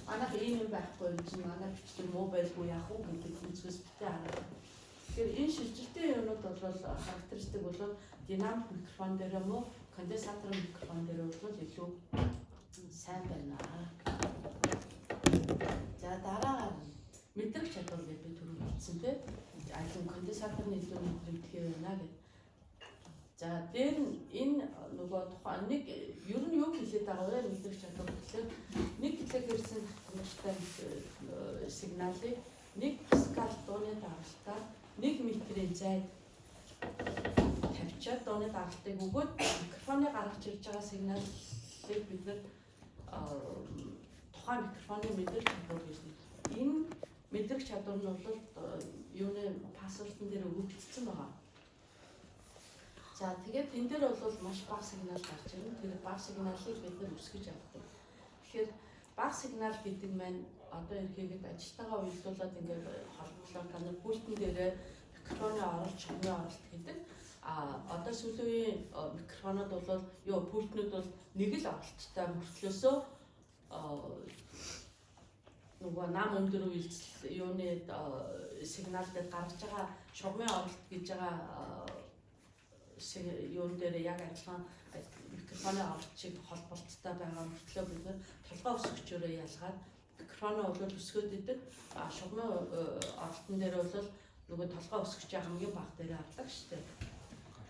Манайх ийм юм байхгүй юм чинь манай бичлэг муу байлгүй яах вэ гэдэг үзэс битээ хараа. Тэгэхээр энэ шилжилтийн юмнууд бол характеристик бол динамик микрофон дээр мөн конденсатор микрофон дээр бол илүү сайн байна. За дараагаар мэдрэг чадвар гэж би түрүү хэлсэн тийм. Айлын конденсаторны илүү мэдрэгдэх байна гэдэг. За дээр нь энэ нөгөө тухайн нэг ер нь юу хэлээд байгаа вэ мэдрэг чадвар гэхэлэр нэг килогерцийн татамжтай сигналыг нэг паскал дууны даралтаар 1 метрийн зайд тавьчаад дууны даралтыг өгөөд микрофоны гаргаж ирж байгаа сигналыг бид нар тухайн микрофоны мэдрэг чадвар гэж нэг. Энэ мэдрэг чадвар нь бол юуны пассвортын дээр өгөгдсөн байгаа. За тэгээд энэ дээр бол маш бага сигнал гарч ирнэ. Тэр бага сигналыг бид нар үсгэж авдаг. Тэгэхээр бага сигнал гэдэг маань одоо ерхийгээд ажилтнаагаа уялдуулаад ингээд холбоолоор та нар пультэн дээрээ микрофоны оролт, шумны оролт гэдэг. Одоо сүүлийн микрофонууд бол пультнууд бол нэг л оролттой мөртлөөсөө нөгөө нам өндөр үйлдэл юуны сигнал дээр гарч байгаа шугамын оролт гэж байгаа юун дээр яг адилхан микрофоны оролт шиг холболттой байгаа мөртлөө бид нар толгой өсгөгчөөрөө ялгаад микрофоно бол өсгөөд идэг шугамын оролтон дээр бол нөгөө толгой өсгөгчийн хамгийн бага дээр авдаг шүү дээ.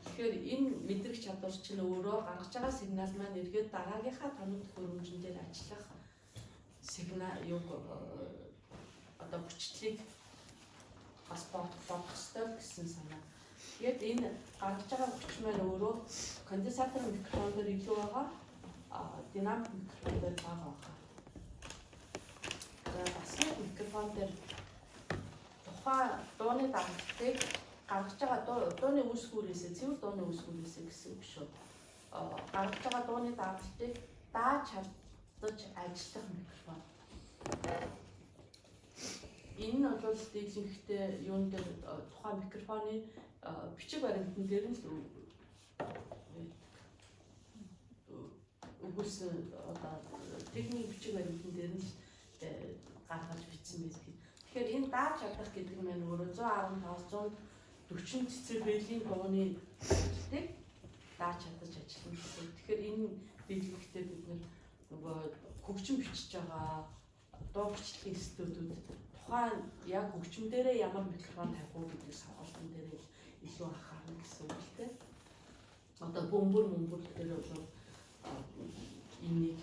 Тэгэхээр энэ мэдрэг чадвар чинь өөрөө гаргаж байгаа сигнал маань эргээд дараагийнхаа тоног хөрөмжн дээр ажиллах сигнал одоо хүчлийг бас бодох ёстой гэсэн санаа. Тэгээд энэ гаргаж байгаа хүч маань өөрөө конденсатор микрофон дээр илүү байгаа, динамик микрофон дээр бага байгаа. За бас нэг микрофон дээр тухайн дууны даралтыг гаргаж байгаа дууны үүсгүүрээсээ цэвэр дууны үүсгүүрээсээ гэсэн үг шүү. Гаргаж байгаа дууны дадлыг дааж хардаж ажиллах микрофон. Энэ нь бол дийлэнхтэй юун дээр тухайн микрофоны бичиг баримтан дээр нь өгүүлсэн одоо техник бичиг баримтан дээр нь гаргаж бичсэн байдаг. Тэгэхээр энэ дааж чадах гэдэг нь өөрөө 115-140 децибелийн дууны дадлыг дааж чадаж ажиллана гэдэг. Тэгэхээр энэ дийлэнхтэй бид нөгөө хөгжим бичиж байгаа дуу бичлэгийн студиуд тухайн яг хөгжим дээрээ ямар микрофон тавих уу гэдэг сонголтын дээр илүү анхаарна гэсэн үг л дээ. Одоо бөмбөр дээр бол энийг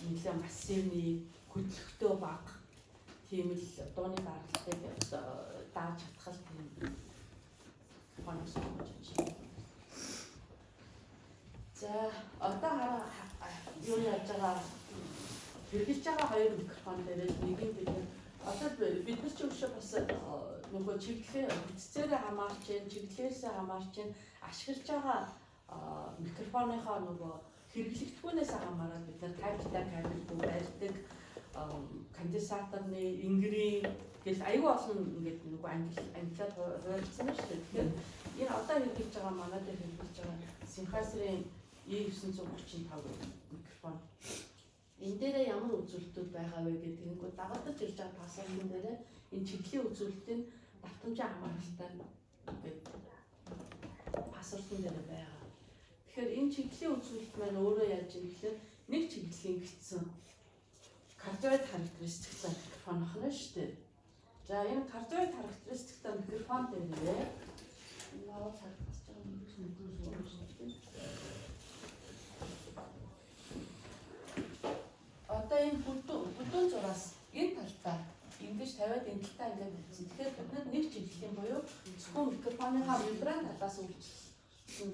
нэлээд массивны хөдлөлтөө бага тийм л дууны даргалыг дааж чадхал тийм хонос болж байна. За одоо юу яаж байгаа хэрэгжилж байгаа хоёр микрофон дээр нэг нь бид одоо бид нар ч өшөө бас нөгөө чиглэлээ бүтцээрээ хамаарч, чиглэлээсээ хамаарч ашиглаж байгаа микрофоныхоо нөгөө хэрэглэгдэхүүнээс хамаараад бид нар тавьтай камерт барьдаг конденсаторны ингэрийн гэл аюул олон ингээд нөгөө англиар хуульцсан шүү дээ. Тэгэхээр энэ одоо хэрэглэж байгаа манай дээр хэрэглэж байгаа Sennheiser-ийн E935 микрофон. Энэ дээр ямар үзүүлэлтүүд байгаа вэ гэдэг нь дагалдаж ирж байгаа пассажирын дээр энэ чиглэлийн үзүүлэлтийн давтамжаа хамааралтай ингээд пассажирын дээр байгаа. Тэгэхээр энэ чиглэлийн үзүүлэлт маань өөрөө яаж юм гэхээр нэг чиглэлийн гиссэн кардиоид характеристиктай микрофон ахна шүү дээ. За энэ кардиоид характеристиктай микрофон дээр наад харагдаж байгаа юм шиг мэдээж одоо энэ бүдүүн зураас энэ талдаа ингэж тавиад энэ талдаа ингээд бичсэн. Тэгэхээр бид нэг чиглэлийн буюу зөвхөн микрофоныхаа мембран талаас үйлчилсэн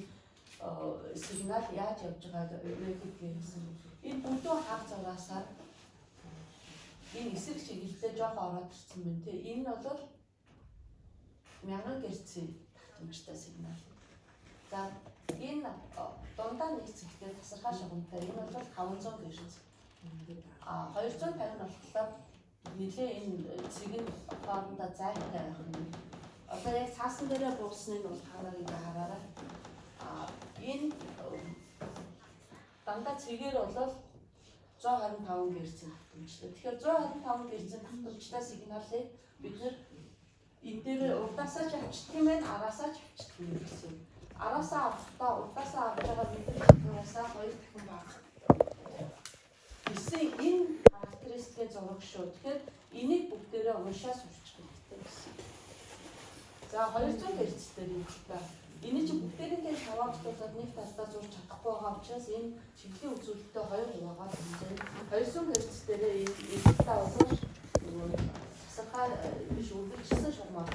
сигнал яаж явж байгааг өгөхгүйсэн. Энэ бүдүүн хав зураасаар энэ эсрэг чиглэлдээ жоохон ороод ирсэн байна те. Энэ нь бол 1000 Гц-ийн татамжтай сигнал. За энэ дундаа нэг цэгтэй тасархай шугамтай. Энэ бол 500 Гц. 250 нь болохоор нэлээ энэ цэгийн хоорондоо зайтай байх юм. Одоо яг цаасан дээрээ буусныг бол ингээ хараарай. Энэ дандаа цэгээр бол 125 Гц татамжтай. Тэгэхээр 125 Гц татамжтай сигналыг бид нэр энэ дээр урдаасаа ч авчдаг юм байна, араасаа ч авчдаг юм гэсэн. Араасаа авахдаа урдаасаа авч байгаа мэдрэмжээс 2 дахин бага. Гэсэн энэ характеристикийн зураг шүү. Тэгэхээр энийг бүгдээрээ уншаад сурчих хэрэгтэй гэсэн. За 200 Гц дээр юм байна. Энэ чинь бүгдээрээ таваачлуулаад нэг талдаа зурж чадахгүй байгаа учраас энэ чиглэлийн үзүүлэлттэй 2 хуваагаад хэмжээ. 200 Гц дээр энэ талдаа бол нөгөө тасархай биш үргэлжлсэн шугамар.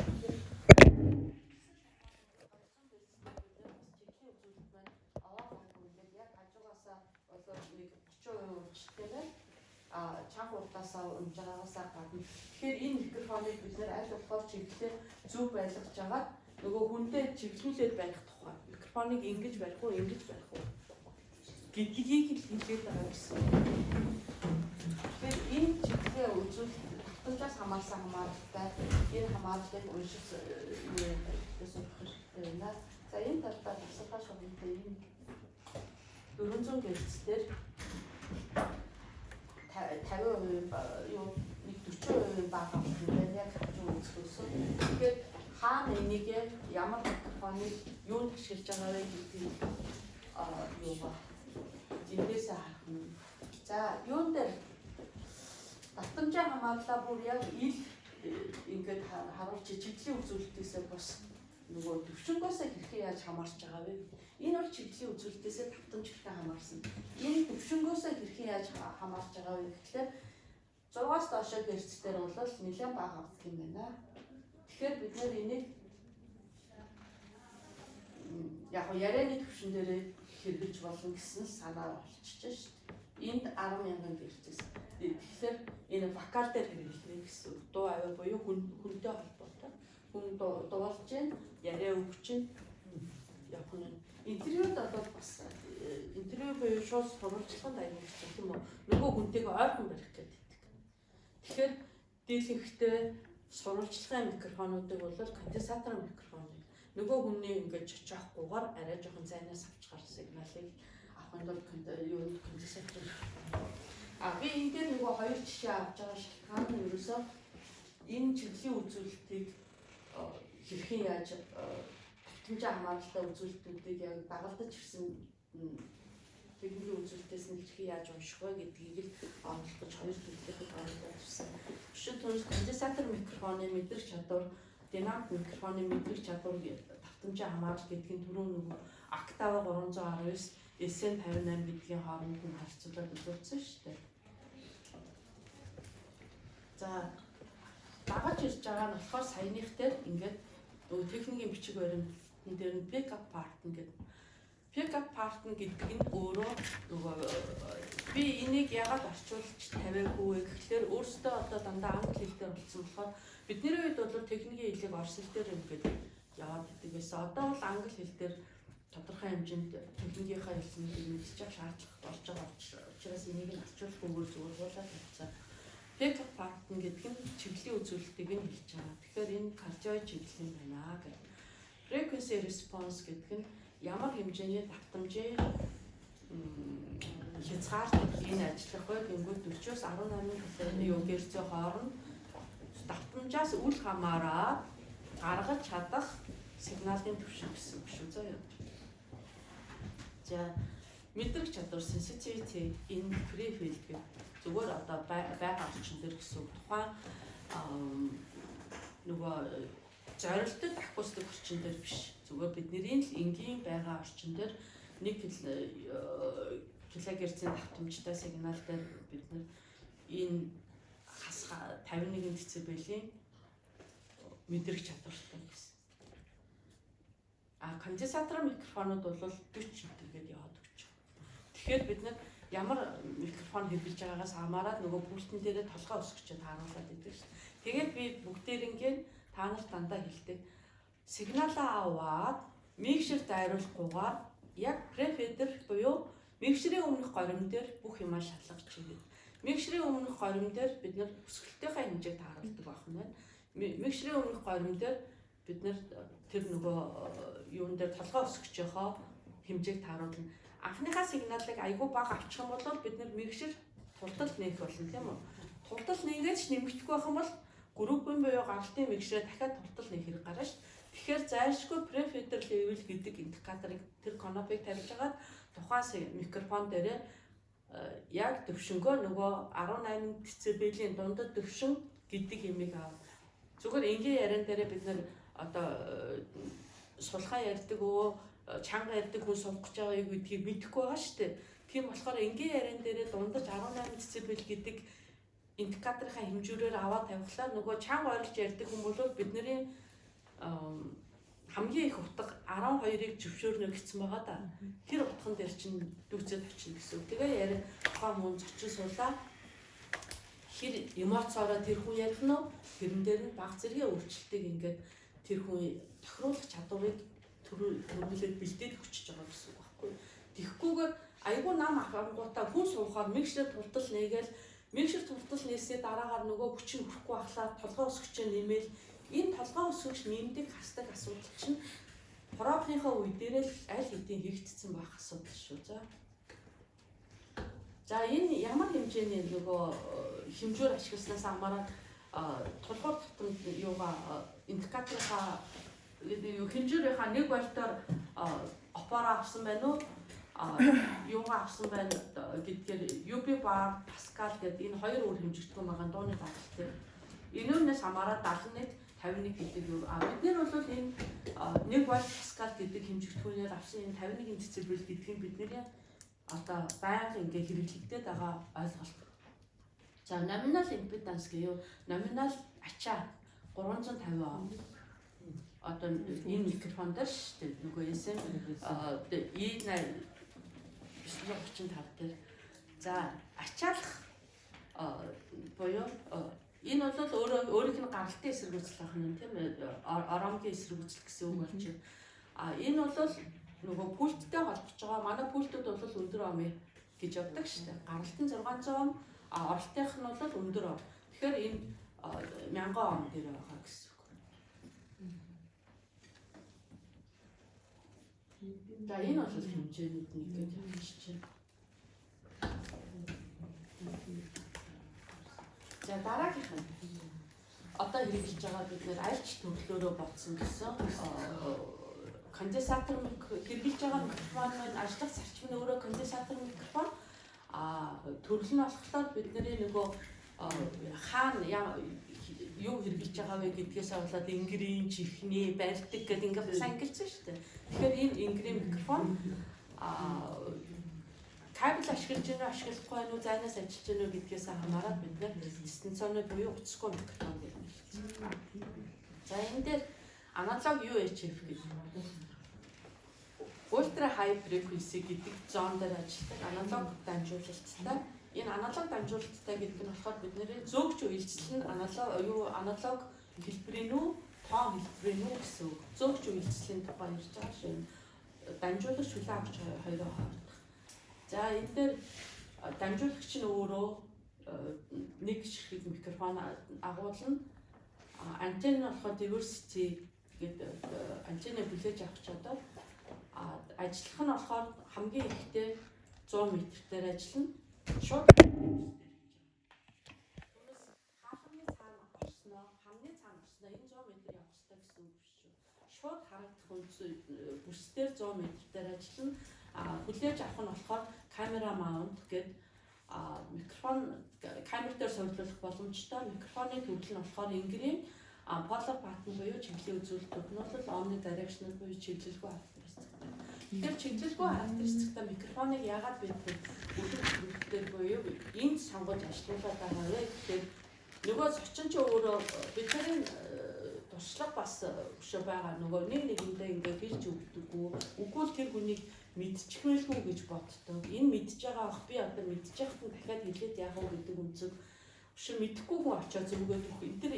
Чанга урдаасаа унж байгаагаасаа гадна. Тэгэхээр энэ микрофоныг бид нэр аль болохоор чиглэлээ зөв байлгаж агаад нөгөө хүндээ чиглүүлээд барих тухай. Микрофоныг ингэж барих уу, ингэж барих уу гэдгийг л хэлээд байгаа гэсэн. Тэгэхээр энэ чиглэлийн үзүүлэлт татамжаас хамааралтай энэ хамаарлыг уншиж сурах хэрэгтэй байна. За энэ талдаа тасалбар шугамтай энэ 400 Гц дээр 50% юу 40% бага байна яг хажуу үзүүлсэн. Тэгэхээр хаана энийг ямар микрофоныг юунд ашиглаж байгаа вэ гэдгийг юугаа эндээс харах нь. За юун дээр давтамжаа хамаарлаа бүр яг ил ингээд харуулж чиглэлийн үзүүлэлтээс бас нөгөө төвшнгөөс хэрхэн яаж хамаарч байгаа вэ? Энэ бол чиглэлийн үзүүлэлтээс давтамж хэрхэн хамаарсан. Энэ төвшнгөөс хэрхэн яаж хамаарч байгаа вэ гэхлээр 6-аас доош гэрцээр бол нэлээд бага авдаг юм байна. Тэгэхээр бид нэр энийг яг ярианы төвшин дээр хэрэгжилж болно гэсэн санаа болчихж шээ. Энд 10,000 гэрцээс. Тэгэхээр энэ вокал дээр хэрэглэх гэсэн дуу аваа буюу хүнтэй холбоотой. Хүн дуулж гин яриа хүчин явах нь. Интервьюд одоо бас интервью буюу шууд сурвалжлаганд аягүй хэцүү тийм үү? Нөгөө хүнтэйгээ ойрхон барих гэдэг. Тэгэхээр дийлэнхтэй сурвалжлагын микрофонуудыг бол конденсатор микрофон. Нөгөө хүний ингээд чочоохгүйгээр арай жоохон зайнаас авч гарах сигналыг авахын тулд конденсатор. Би энэ дээр нөгөө хоёр жишээ авч байгаа шалтгаан нь ерөөсөө энэ чиглэлийн үзүүлэлтийг хэрхэн яаж тэмцээ хамааралтай үзүүлэлтүүдийг яг дагалдаж ирсэн техникийн үзүүлэлтээс нь хэрхэн яаж унших вэ гэдгийг л онцлох гэж хоёр төлөвлөлт оруулаад ирсэн. Жишээ нь конденсатор микрофоны мэдрэг чадвар, динамик микрофоны мэдрэг чадвар давтамжаа хамаарал гэдгийг түрүү нөгөө Octave 319, SM58 гэдгийн хооронд нь харьцуулаад үзүүлсэн шүү дээ. За дагаж ирж байгаа нь болохоор саяных дээр ингээд нөгөө техникийн бичиг баримт дээр нь backup part гэдэг. Backup part гэдэг нь өөрөө нөгөө би энийг яагаад орчуулж тавиагүй вэ гэхлээр өөрөөсөө одоо дандаа англи хэл дээр болсон болохоор бидний үед бол техникийн хэлийг орос хэл дээр ингээд яваад идэг байсан. Одоо бол англи хэл дээр тодорхой хэмжээнд техникийнхаа хэлснийг мэдчих шаардлага болж байгаа учраас энийг нь орчуулахгүйгээр зүгээр буулаад тавьцаа. Backup part гэдэг нь чиглэлийн үзүүлэлтийг нь хэлж байгаа. Тэгэхээр энэ cardioid чиглэл юм байна гэх. Frequency response гэдэг нь ямар хэмжээний давтамжийн хязгаарлалт энэ ажиллах вэ гэнгүүт 40-с 18 ГГц хооронд давтамжаас үл хамааран гаргаж чадах сигналын түвшин гэсэн үг шүү заяа. За мэдрэг чадвар sensitivity in free field гэх зүгээр одоо байгаа орчин дээр гэсэн тухайн нөгөө зорилттой акустик орчин дээр биш. Зүгээр бидний л энгийн байгаа орчин дээр 1 кГц-ийн давтамжтай сигнал дээр бид нар энэ 51 дБ-ийн мэдрэг чадвартай гэсэн. Конденсатор микрофонууд бол 40 дБ-д яваад өгч байгаа. Тэгэхээр бид нар ямар микрофон хэрэглэж байгаагаас хамаарат нөгөө пультэн дээрээ толгой өсгөчөд харуулад идэг шээ. Тэгээд би бүгдээрингээ та нарт дандаа хэлдэг. Сигналаа аваад микшер дайруулахгүйгээр яг префедер буюу микшерийн өмнөх горим дээр бүх юмаа шалгаж чигээд. Микшерийн өмнөх горим дээр бид нар өсгөлтийнхаа хэмжээг тааруулдаг байх нь байна. Микшерийн өмнөх горим дээр бид нар тэр нөгөө юун дээр толгой өсгөчөөхөө хэмжээг тааруулна. Анхныхаа сигналыг айгүй бага авчих юм бол бид нар микшер тултал нээх болно тийм үү? Тултал нэгээд ч нэмэгдэхгүй байх юм бол группын буюу гаралтын микшерээ дахиад тултал нээх хэрэг гарна шүү. Тэгэхээр зайлшгүй prefeder level гэдэг индикаторыг тэр конопыг тавьж хагаад тухайн микрофон дээр яг төвшнгөө нөгөө 18 дБ-ийн дундад төвшин гэдэг юмыг аав. Зүгээр энгийн яриан дээр бид нар одоо сулхаа ярьдаг өө чанга ярьдаг хүн суулгах гэж байгаа гэдгийг мэдэхгүй байгаа шүү дээ. Тийм болохоор энгийн яриан дээр дундаж 18 дБ гэдэг индикаторынхаа хэмжүүрээр аваад тавихлаар нөгөө чанга ойрлж ярьдаг хүн бол бидний хамгийн их утга 12-ыг зөвшөөрнө гэсэн байгаа да. Тэр утган дээр чинь дүүцээд очино гэсэн үг. Тэгээ яриа тухайн хүн зочин суулаа хэр эмоцоороо тэр хүн ярих нь тэрэн дээр нь баг зэргийн өөрчлөлтийг ингээд тэр хүн тохируулах чадварыг төрүүлээд бэлдээд өчөж байгаа гэсэн үг байхгүй. Тэгэхгүйгээр айгүй нам ахангуудаа хүн суухаар микшер тултал нээгээл микшер тултал нээсээ дараагаар нөгөө хүчин хүрэхгүй ахлаа толгой өсгөчөө нэмээл энэ толгой өсгөгч нэмдэг хасдаг асуудал чинь профныхаа үе дээр л аль хэдийн хийгдсэн байх асуудал шүү. За энэ ямар хэмжээний нөгөө хэмжүүр ашигласнаас хамаарат толгой тутамд юугаа индикаторынхаа хэмжүүрийнхаа 1 вольтоор опора авсан байна уу? Юугаа авсан байна гэдгээр UB bar Pascal гэдэг энэ хоёр өөр хэмжигдсэн байгаа дууны дагалт дээр. Энүүнээс хамаарат 71 51 гэдэг юу. Бид нар бол энэ 1 вольт Pascal гэдэг хэмжигдэхүүнээр авсан энэ 51 дБ гэдгийг бидний одоо байнга ингээ хэрэглэгдээд байгаа ойлголт. За номинал импеданс гэё номинал ачаа 350 Ом. Одоо энэ микрофон дээр шүү дээ. Нөгөө SM E80 935 дээр. За ачаалах буюу энэ энэ бол өөрийнх нь гаралтын эсэргүүцэл ах нь тийм оромгийн эсэргүүцэл гэсэн үг болж байна. Энэ бол нөгөө пульттэй холбож байгаа. Манай пультүүд бол өндөр ом гэж явдаг шүү дээ. Гаралтын 600 ом, оролтынх нь бол өндөр ом. Тэгэхээр энэ 1000 ом дээр байгаа гэсэн үг. За энэ бол хэмжээнүүд нэг гэж хэлж байна. За дараагийнх нь одоо хэрэгжиж байгаа бид нэр альч төрлөөрөө бодсон гэсэн конденсатор хэрэгжилж байгаа микрофон маань ажиллах зарчим нь өөрөө конденсатор микрофон төрөл нь болохоор бидний нөгөө хаана юу хэрэгжилж байгаа вэ гэдгээс болоод ингрийн чихний барьдаг гэдэг ингээд сайн ангилсан шүү дээ. Тэгэхээр энэ ингрийн микрофон кабель ашиглаж гэнэ ашиглахгүй байна уу зайнаас ажиллаж гэнэ үү гэдгээс хамаарат бид нэр дистанционны буюу утасгүй микрофон гэж хэлсэн. За энэ дээр аналог UHF гэдэг ультра хай фреквенси гэдэг зон дээр ажилладаг аналог дамжуулалттай. Энэ аналог дамжуулалттай гэдэг нь болохоор бидний зөөгч үйлчлэл нь аналог хэлбэрийн үү тоон хэлбэрийн үү гэсэн үг. Зөөгч үйлчлэлийн тухай ярьж байгаа шин дамжуулагч хүлээн авч хоёроо хоорондох. За энэ дээр дамжуулагч нь өөрөө нэг ширхэг микрофон агуулна. Антенн нь болохоор diversity гэдэг антенныг хүлээж авах чадвар. Ажиллах нь болохоор хамгийн ихдээ 100 м дээр ажиллана. Шууд хаалганы цаана орсноо, хамны цаана орсноо энэ 100 м явах хэрэгтэй гэсэн үг биш шүү. Шууд харагдах бүсдээр 100 м дээр ажиллана. Хүлээж авах нь болохоор камера маунт гэдэг микрофон камер дээр суулгах боломжтой. Микрофоны төвлөл нь болохоор ингрийн polar button буюу чиглэлийн үзүүлэлт төвх нь бол omnidirectional буюу чиглэлгүй характеристиктэй. Тэгэхээр чиглэлгүй характеристиктэй микрофоныг яагаад бид үлдэх буюу энд сонгож ажиллуулад байгаа вэ гэхээр нөгөө зочин ч өөрөө бидний туршлага бас өшөө байгаа нөгөө нэгэндээ ингээд хэлж өгдөггүй. Үгүй л тэр хүнийг мэдчих байлгүй гэж боддог. Энэ мэдж байгаа ах би одоо мэдж яхад нь дахиад хэлээд яах вэ гэдэг үнцэг өшөө мэдэхгүй хүн очиод зүгээд өгөх. Энэ тэр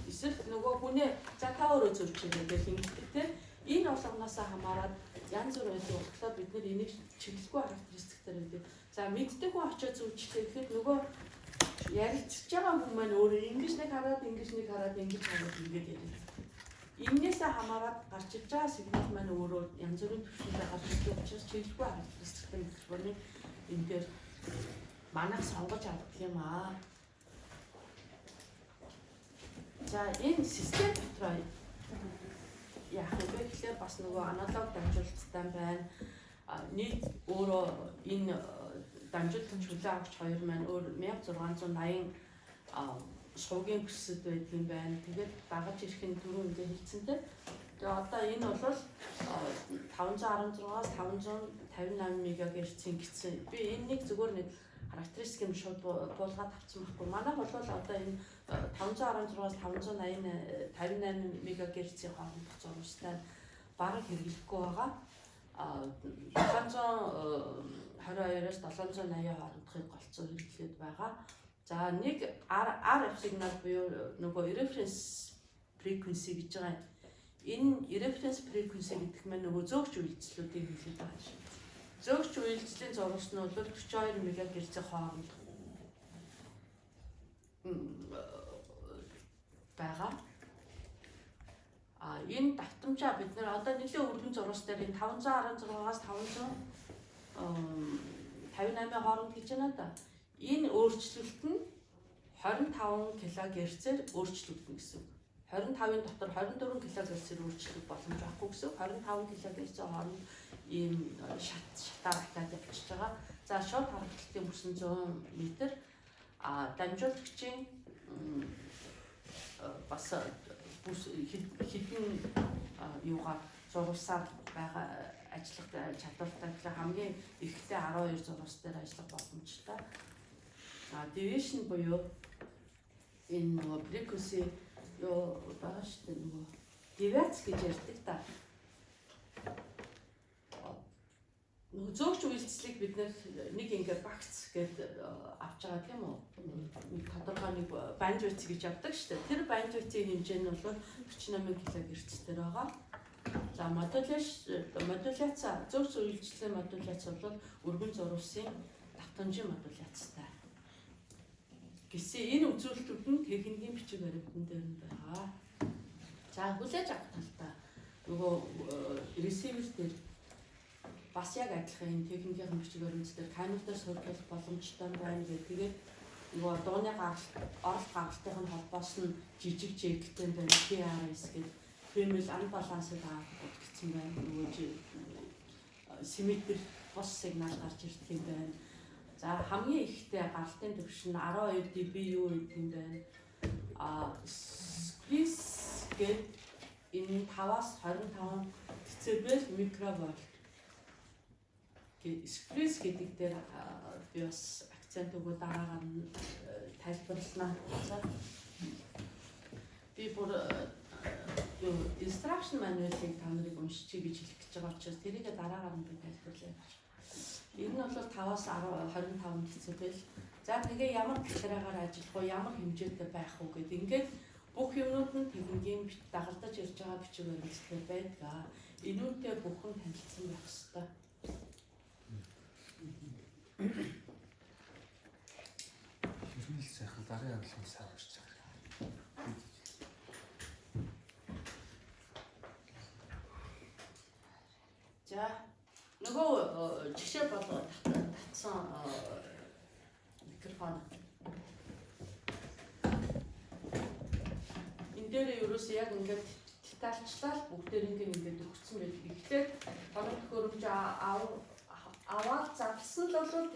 эсвэл нөгөө хүнээ за та өөрөө зөвчөөрэй гэж ингэдэг те. Энэ болгоноосоо хамаарат янз бүр байдаг болохоор бид нэр энийг чиглэлгүй характеристиктээр гэдэг. За мэддэг хүн очиод зөвчлээ гэхэд нөгөө ярилцж байгаа хүн маань өөрөө ингэж нэг хараад ингэж хараад ингээд яриад. Иннээсээ хамаарат гарч иж байгаа сигнал маань өөрөө янз бүрийн төвшөндөө гарч ирэх учраас чиглэлгүй характеристиктэй микрофоныг энэ дээр манайх сонгож авдаг юм аа. За энэ систем дотор яах вэ гэхээр бас нөгөө аналог дамжуулалттай байна. Нийт өөрөө энэ дамжуулалт хүлээн авч хоёр маань өөр 1680 шуугийн бүсэд байдаг юм байна. Тэгээд дагаж ирэх нь түрүү ингээ хэлцэнтэй. Тэгээ одоо энэ бол 516-аас 558 МГц-ийн гэсэн. Би энэнийг зүгээр нэг характеристик юм шууд буулгаад авсан байхгүй. Манайх бол одоо энэ 516-аас 558 МГц-ийн хоорондох зурвастай бараг хэрэглэхгүй байгаа. 722-аас 780 хоорондохыг голцоо хэрэглээд байгаа. За нэг RF сигнал буюу нөгөө reference frequency гэж байгаа. Энэ reference frequency гэдэг нь нөгөө зөөгч үйлчлэлүүдийг хэлээд байгаа шүү. Зөөгч үйлчлэлийн зурвас нь бол 42 МГц-ийн хооронд байгаа. Энэ давтамжаа бид нэр одоо нэлийн өргөн зурвас дээр энэ 516-аас 558 хооронд гэж байна да. Энэ өөрчлөлт нь 25 кГц-ээр өөрчлөгдөн гэсэн үг. 25-ын дотор 24 кГц-ээр өөрчлөлт боломж байхгүй гэсэн үг. 25 кГц-ийн хооронд ийм шатаар хатаад явчихж байгаа. За шууд харагдалтын бүс нь 100 м. Дамжуулагчийн бас бүс хэдэн юугаар зурвасаар байгаа ажиллах чадвартай хамгийн ихтэй 12 зурвас дээр ажиллах боломжтой. Division буюу энэ нөгөө frequency юу байгаа шүү дээ нөгөө device гэж ярьдаг та. зөөгч үйлчлэлийг бид нэг ингээ багц гэдэг авч байгаа тийм үү? Нэг тодорхой нэг банжвиц гэж авдаг шүү дээ. Тэр банжвицийн хэмжээ нь бол 48 кГц дээр байгаа. За модуляц зөөгч үйлчлэлийн модуляц бол өргөн зурвасын давтамжийн модуляцтай. Гэсэн энэ үзүүлэлтүүд нь техникийн бичиг баримтан дээр нь байгаа. За хүлээж авах талдаа нөгөө ресивер дээр бас яг адилхан энэ техникийн бичиг баримт дээр камертаас хөдлөх боломжтой байна гэх. Тэгээд нөгөө дууны оролт гаргалтын холбоос нь жижиг жигтэй байна. PRS гэдэг female unbalanced output гэсэн байна. Нөгөө симметр бос сигнал гарч ирдэг юм байна. За хамгийн ихтэй гартын түвшин 12 dBu гэдэг юм байна. Squeeze гэдэг энэ 5-аас 25 децибел микровольт. Squeeze гэдэг дээр би бас акцент өгөө дараагаар нь тайлбарлана. Би бүр instruction manual-ыг та нарыг уншчих гэж хэлэх гэж байгаа учраас тэрийг дараагаар нь би тайлбарлая. Энэ нь бол 5-аас 25 децибел. За тэгээ ямар бактериагаар ажиллах вэ, ямар хэмжээтэй байх вэ гэдэг ингээд бүх юмнууд нь техникийн дагалдаж ирж байгаа бичиг баримттай байдаг. Энүүнтэй бүхэн танилцсан байх ёстой. Хэрнэл сайхан дарын авилгын сайн урьж байгаа. За нөгөө жишээ болгоод татсан микрофон. Энэ дээр ерөөсөө яг ингээд детальчлал бүгдээр ингээд өгсөн байдаг. Гэхдээ тоног төхөөрөмж аваад завсан л бол